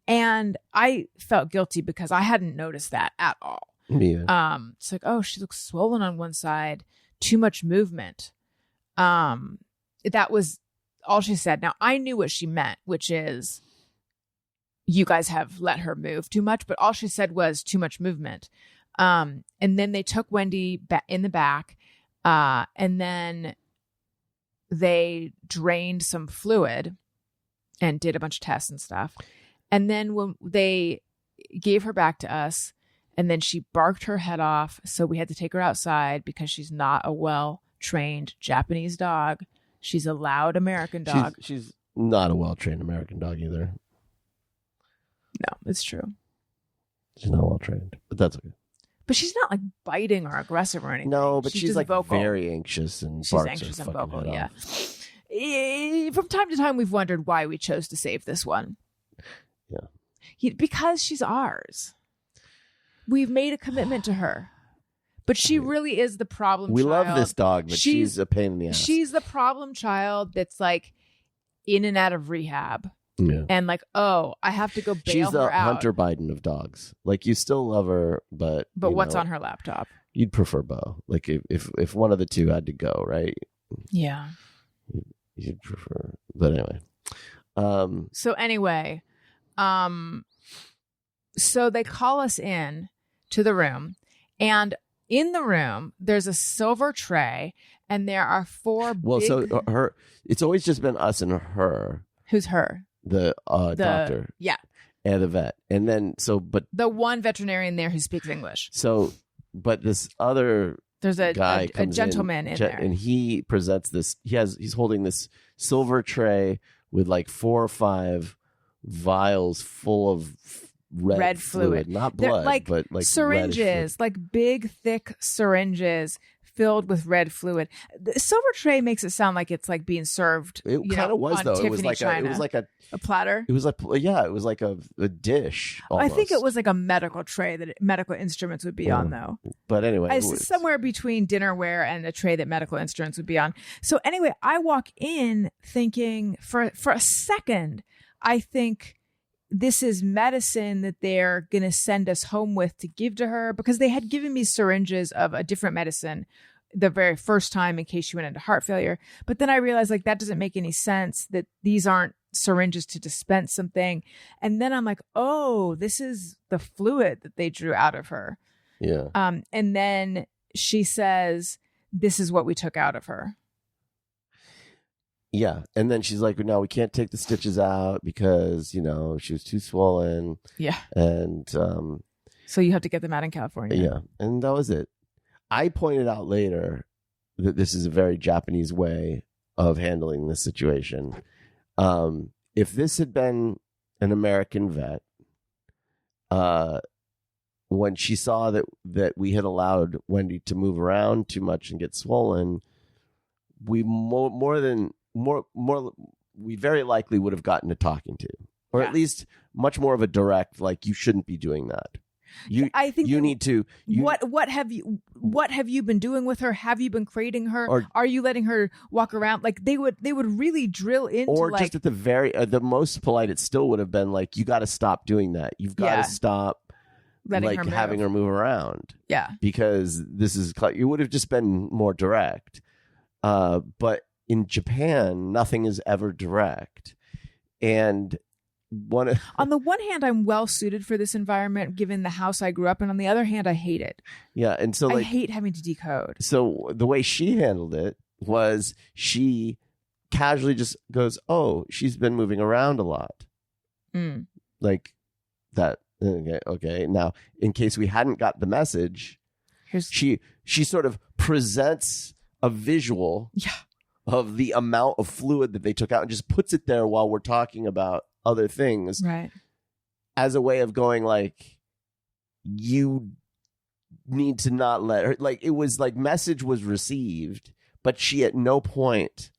And I felt guilty because I hadn't noticed that at all. Yeah. It's like, oh, she looks swollen on one side, too much movement. That was all she said. Now I knew what she meant, which is you guys have let her move too much, but all she said was too much movement. And then they took Wendy in the back. And then they drained some fluid and did a bunch of tests and stuff. And then when they gave her back to us, and then she barked her head off. So we had to take her outside because she's not a well-trained Japanese dog. She's a loud American dog. She's not a well-trained American dog either. No, it's true. She's not well-trained, but that's okay. But she's not like biting or aggressive or anything. No, but she's just like vocal. very anxious and She's barks anxious her and fucking vocal, head yeah. off. From time to time, we've wondered why we chose to save this one. Yeah. Because she's ours. We've made a commitment to her. But she really is the problem We child. love this dog, but she's a pain in the ass. She's the problem child that's like in and out of rehab. Yeah. And like, oh, I have to go bail She's the her out. Hunter Biden of dogs. Like, you still love her, but you what's know, on her laptop? You'd prefer Bo. Like, if one of the two had to go, right? Yeah. You'd prefer. But anyway. So anyway, so they call us in to the room, and in the room there's a silver tray, and there are four. So her. It's always just been us and her. Who's her? The doctor. Yeah. And the vet. And then but the one veterinarian there who speaks English. So, but this other there's a guy a gentleman in there, and he presents this. He's holding this silver tray with like 4 or 5 vials full of red fluid, not blood, but like syringes, like big, thick syringes filled with red fluid. The silver tray makes it sound like it's like being served. It kind of was though. Tiffany It was like China. it was like a platter. It was like it was like a dish. Almost. I think it was like a medical tray that medical instruments would be on though. But anyway, it's somewhere between dinnerware and a tray that medical instruments would be on. So anyway, I walk in thinking for a second, I think this is medicine that they're going to send us home with to give to her, because they had given me syringes of a different medicine the very first time in case she went into heart failure. But then I realized like that doesn't make any sense, that these aren't syringes to dispense something. And then I'm like, oh, this is the fluid that they drew out of her. Yeah. And then she says, this is what we took out of her. Yeah. And then she's like, no, we can't take the stitches out because, you know, she was too swollen. Yeah. And so you have to get them out in California. Yeah. And that was it. I pointed out later that this is a very Japanese way of handling this situation. If this had been an American vet, when she saw that we had allowed Wendy to move around too much and get swollen, we we very likely would have gotten a talking to, or at least much more of a direct, like, you shouldn't be doing that. I think you need to. What have you been doing with her? Have you been crating her? Or are you letting her walk around? Like they would really drill into. Or like, just at the most polite, it still would have been like, you got to stop doing that. You've got to stop letting her move. having her move around. Yeah, because this is, it would have just been more direct. But in Japan, nothing is ever direct, and. On the one hand, I'm well suited for this environment given the house I grew up in. On the other hand, I hate it. Yeah, and so I hate having to decode. So the way she handled it was she casually just goes, "Oh, she's been moving around a lot," like that. Okay. Now, in case we hadn't got the message, she sort of presents a visual of the amount of fluid that they took out and just puts it there while we're talking about other things, right, as a way of going like, you need to not let her, like, it was like message was received, but she at no point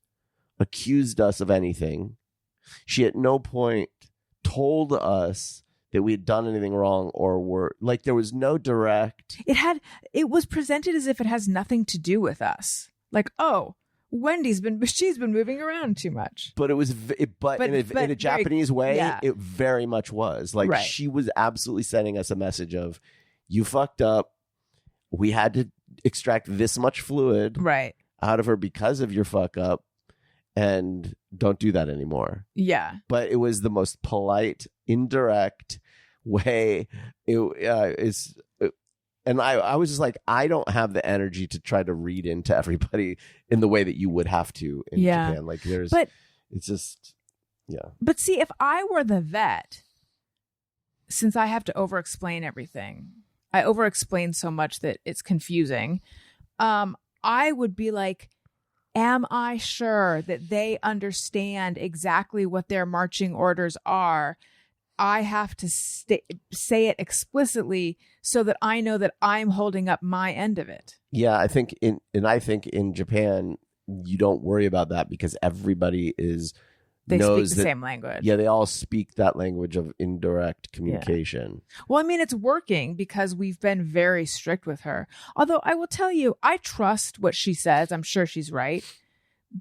accused us of anything. She at no point told us that we had done anything wrong, or were like, there was no direct. It was presented as if it has nothing to do with us. Like, oh, she's been moving around too much. But it was, in a Japanese way, it very much was. Like, she was absolutely sending us a message of, you fucked up. We had to extract this much fluid out of her because of your fuck up, and don't do that anymore. Yeah. But it was the most polite, indirect way. And I was just like, I don't have the energy to try to read into everybody in the way that you would have to in Japan. Like, it's just, But see, if I were the vet, since I have to over-explain everything, I over-explain so much that it's confusing. I would be like, am I sure that they understand exactly what their marching orders are? I have to say it explicitly so that I know that I'm holding up my end of it. Yeah, I think in Japan you don't worry about that because everybody They knows speak the same language. Yeah, they all speak that language of indirect communication. Yeah. Well, I mean, it's working because we've been very strict with her. Although I will tell you, I trust what she says. I'm sure she's right.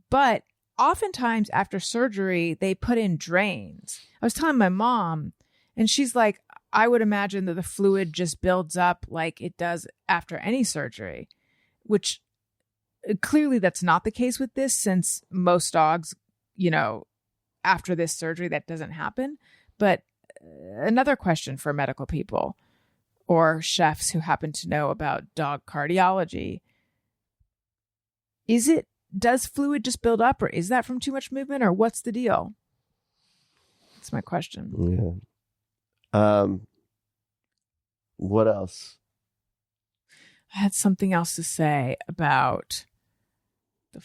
But oftentimes after surgery, they put in drains. I was telling my mom, and she's like, I would imagine that the fluid just builds up like it does after any surgery, which clearly that's not the case with this, since most dogs, after this surgery, that doesn't happen. But another question for medical people or chefs who happen to know about dog cardiology. Does fluid just build up, or is that from too much movement, or what's the deal? That's my question. Yeah. What else? I had something else to say about the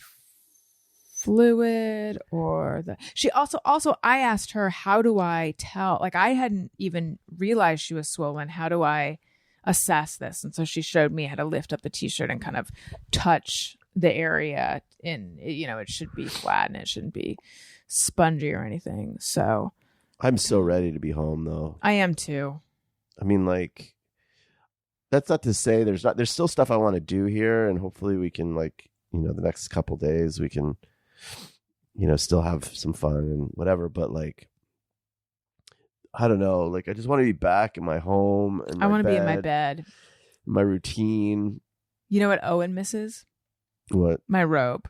fluid or she also I asked her, how do I tell? Like, I hadn't even realized she was swollen. How do I assess this? And so she showed me how to lift up the t-shirt and kind of touch the area it should be flat and it shouldn't be spongy or anything. So I'm so ready to be home though. I am too. I mean, like, that's not to say there's still stuff I want to do here, and hopefully we can, like, the next couple days we can still have some fun and whatever, but like, I don't know, like, I just want to be back in my home and I want to be in my bed, my routine. You know what Owen misses? What? My robe.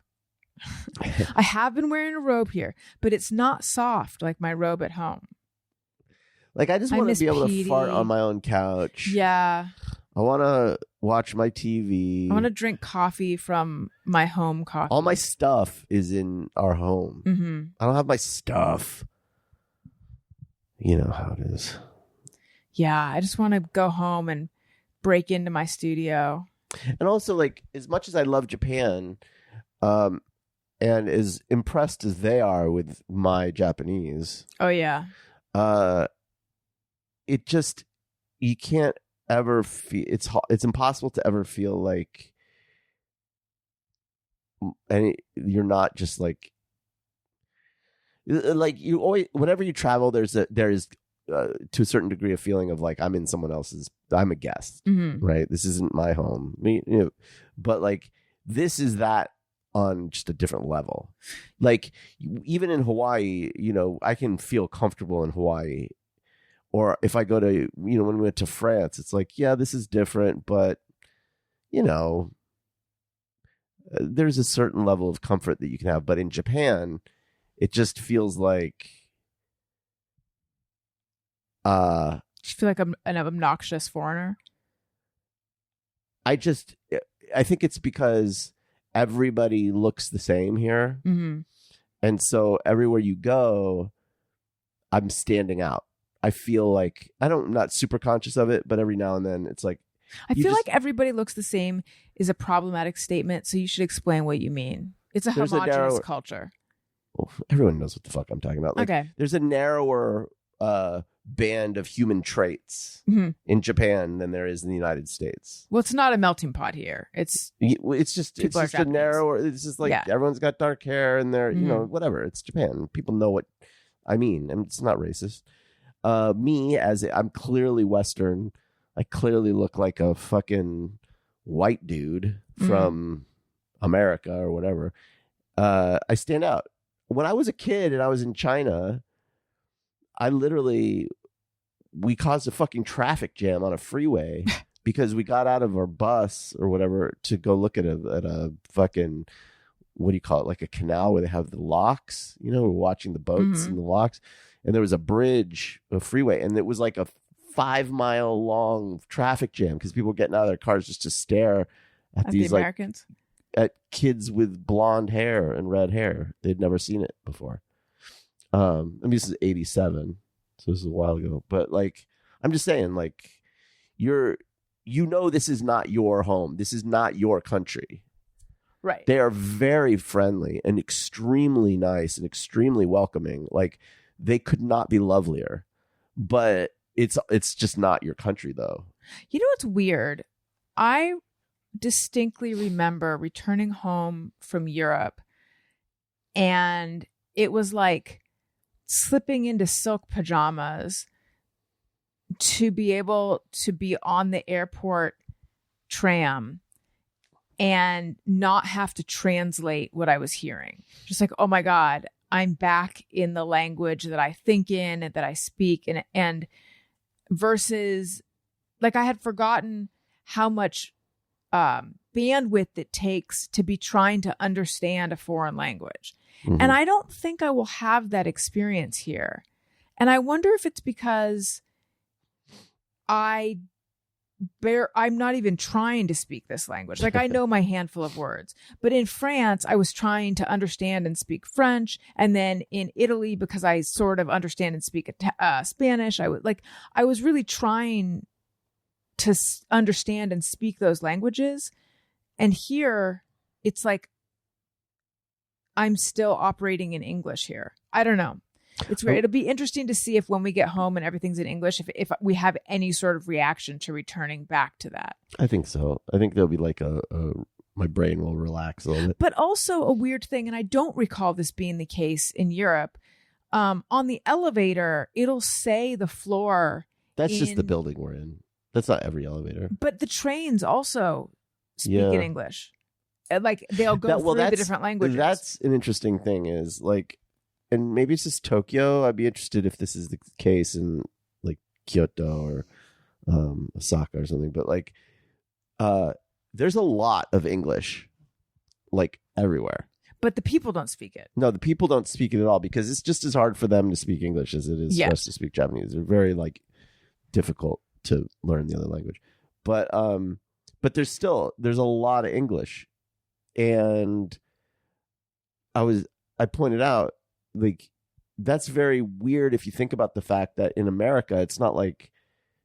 I have been wearing a robe here, but it's not soft like my robe at home. Like, I just want to be able to fart on my own couch. Yeah. I want to watch my TV. I want to drink coffee from my home coffee. All my stuff is in our home. Mm-hmm. I don't have my stuff. You know how it is. Yeah, I just want to go home and break into my studio. And also, like, as much as I love Japan, and as impressed as they are with my Japanese. Oh, yeah. It just, you can't ever feel, it's impossible to ever feel like, and you're not just like you always, whenever you travel, there is to a certain degree a feeling of like, I'm a guest, mm-hmm. right? This isn't my home. But like, this is that on just a different level. Like, even in Hawaii, I can feel comfortable in Hawaii. Or if I go to, when we went to France, it's like, yeah, this is different, but, there's a certain level of comfort that you can have. But in Japan, it just feels like, you feel like I'm an obnoxious foreigner? I think it's because everybody looks the same here. Mm-hmm. And so everywhere you go, I'm standing out. I feel like I'm not super conscious of it, but every now and then it's like, I feel like everybody looks the same is a problematic statement. So you should explain what you mean. It's a homogenous culture. Well, everyone knows what the fuck I'm talking about. Like, okay. There's a narrower band of human traits mm-hmm. in Japan than there is in the United States. Well, it's not a melting pot here. It's just a narrower. It's just like, everyone's got dark hair and they're, mm-hmm. Whatever. It's Japan. People know what I mean. And it's not racist. Me, I'm clearly Western. I clearly look like a fucking white dude from America or whatever. I stand out. When I was a kid and I was in China, we caused a fucking traffic jam on a freeway because we got out of our bus or whatever to go look at a fucking, what do you call it? Like a canal where they have the locks, we're watching the boats mm-hmm. and the locks. And there was a bridge, a freeway, and it was like a 5-mile long traffic jam because people were getting out of their cars just to stare at these, the Americans, at kids with blonde hair and red hair. They'd never seen it before. This is 87, so this is a while ago. But like, I'm just saying, like, this is not your home. This is not your country. Right. They are very friendly and extremely nice and extremely welcoming. Like, they could not be lovelier. but it's just not your country though. You know what's weird? I distinctly remember returning home from Europe, and it was like slipping into silk pajamas to be able to be on the airport tram and not have to translate what I was hearing. Just like, oh my God, I'm back in the language that I think in and that I speak, and versus like I had forgotten how much bandwidth it takes to be trying to understand a foreign language. Mm-hmm. And I don't think I will have that experience here. And I wonder if it's because I'm not even trying to speak this language. Like I know my handful of words, but in France, I was trying to understand and speak French. And then in Italy, because I sort of understand and speak Spanish, I was really trying to understand and speak those languages. And here it's like, I'm still operating in English here. I don't know. It's weird. It'll be interesting to see if when we get home and everything's in English, if we have any sort of reaction to returning back to that. I think so. I think there'll be like my brain will relax a little bit. But also a weird thing, and I don't recall this being the case in Europe. On the elevator, it'll say the floor. That's just the building we're in. That's not every elevator. But the trains also speak in English. Like they'll go through the different languages. That's an interesting thing is like, and maybe it's just Tokyo. I'd be interested if this is the case in like Kyoto or Osaka or something. But like, there's a lot of English, like everywhere. But the people don't speak it. No, the people don't speak it at all because it's just as hard for them to speak English as it is for us to speak Japanese. They're very like difficult to learn the other language. But there's a lot of English, and I pointed out. Like that's very weird if you think about the fact that in America it's not like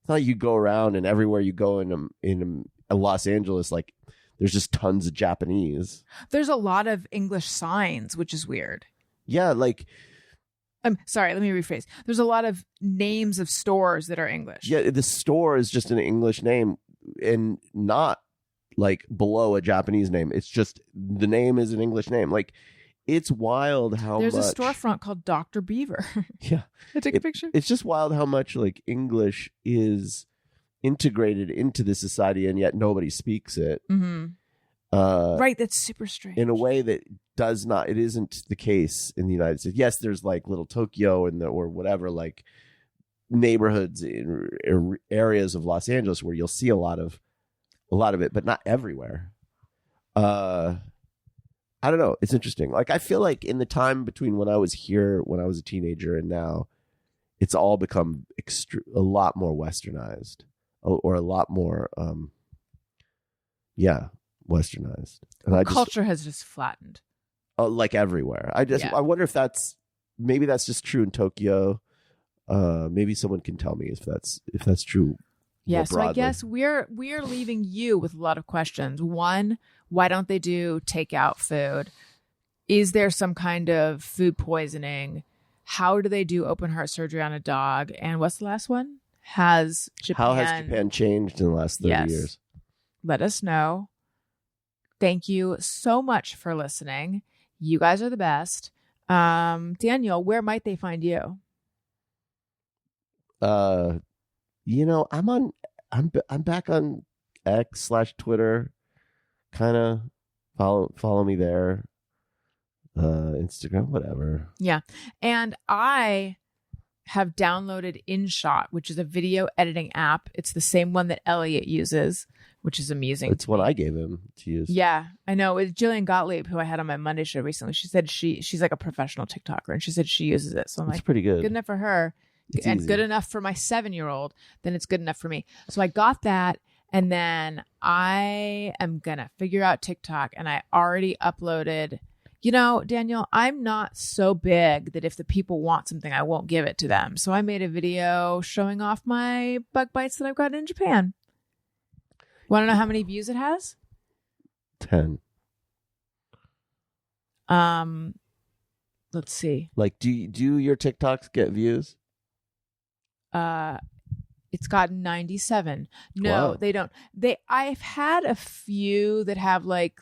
you go around and everywhere you go in Los Angeles like there's just tons of Japanese. There's a lot of English signs, which is weird. Yeah, like I'm sorry, let me rephrase. There's a lot of names of stores that are English. Yeah, the store is just an English name and not like below a Japanese name. It's just the name is an English name. Like it's wild how there's much... a storefront called Dr. Beaver. Yeah. I took a picture. It's just wild how much like English is integrated into the society and yet nobody speaks it. Mm-hmm. Right. That's super strange. In a way that it isn't the case in the United States. Yes, there's like little Tokyo or whatever, like neighborhoods in areas of Los Angeles where you'll see a lot of it, but not everywhere. I don't know. It's interesting. Like, I feel like in the time between when I was here, when I was a teenager, and now, it's all become a lot more westernized, or a lot more, westernized. And culture has just flattened. Like everywhere. I wonder if maybe that's just true in Tokyo. Maybe someone can tell me if that's true. Yeah, so I guess we're leaving you with a lot of questions. One, why don't they do takeout food? Is there some kind of food poisoning? How do they do open heart surgery on a dog? And what's the last one? How has Japan changed in the last 30 years? Let us know. Thank you so much for listening. You guys are the best. Daniel, where might they find you? I'm back on X/Twitter. Kind of follow me there. Instagram, whatever. Yeah. And I have downloaded InShot, which is a video editing app. It's the same one that Elliot uses, which is amazing. It's what I gave him to use. Yeah, I know. It's Jillian Gottlieb, who I had on my Monday show recently. She said she's like a professional TikToker, and she said she uses it. So I'm it's pretty good. Good enough for her. It's and easy. Good enough for my 7-year-old, then it's good enough for me. So I got that, and then I am going to figure out TikTok, and I already uploaded. Daniel, I'm not so big that if the people want something, I won't give it to them. So I made a video showing off my bug bites that I've gotten in Japan. Want to know how many views it has? 10. Let's see. Like, do your TikToks get views? It's got 97. No, Wow. they don't. I've had a few that have like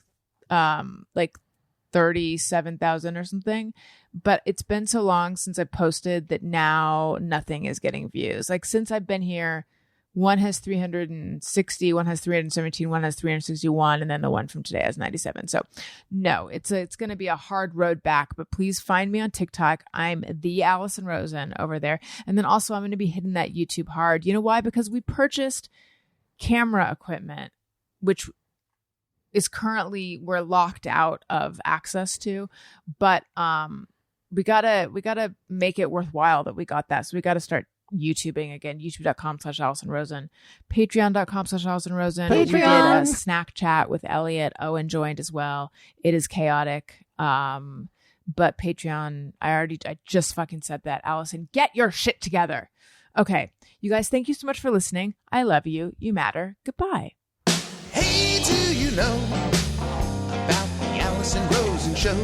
37,000 or something, but it's been so long since I posted that now nothing is getting views. Like since I've been here, one has 360, one has 317, one has 361, and then the one from today has 97. So no, it's going to be a hard road back, but please find me on TikTok. I'm the Alison Rosen over there. And then also I'm going to be hitting that YouTube hard. You know why? Because we purchased camera equipment, which is currently we're locked out of access to, but we gotta make it worthwhile that we got that. So we got to start YouTubing again, youtube.com/Alison Rosen, patreon.com/Alison Rosen. We did a snack chat with Elliot. Owen joined as well. It is chaotic. But Patreon, I just fucking said that. Alison, get your shit together. Okay. You guys, thank you so much for listening. I love you. You matter. Goodbye. Hey, do you know about the Alison Rosen Show?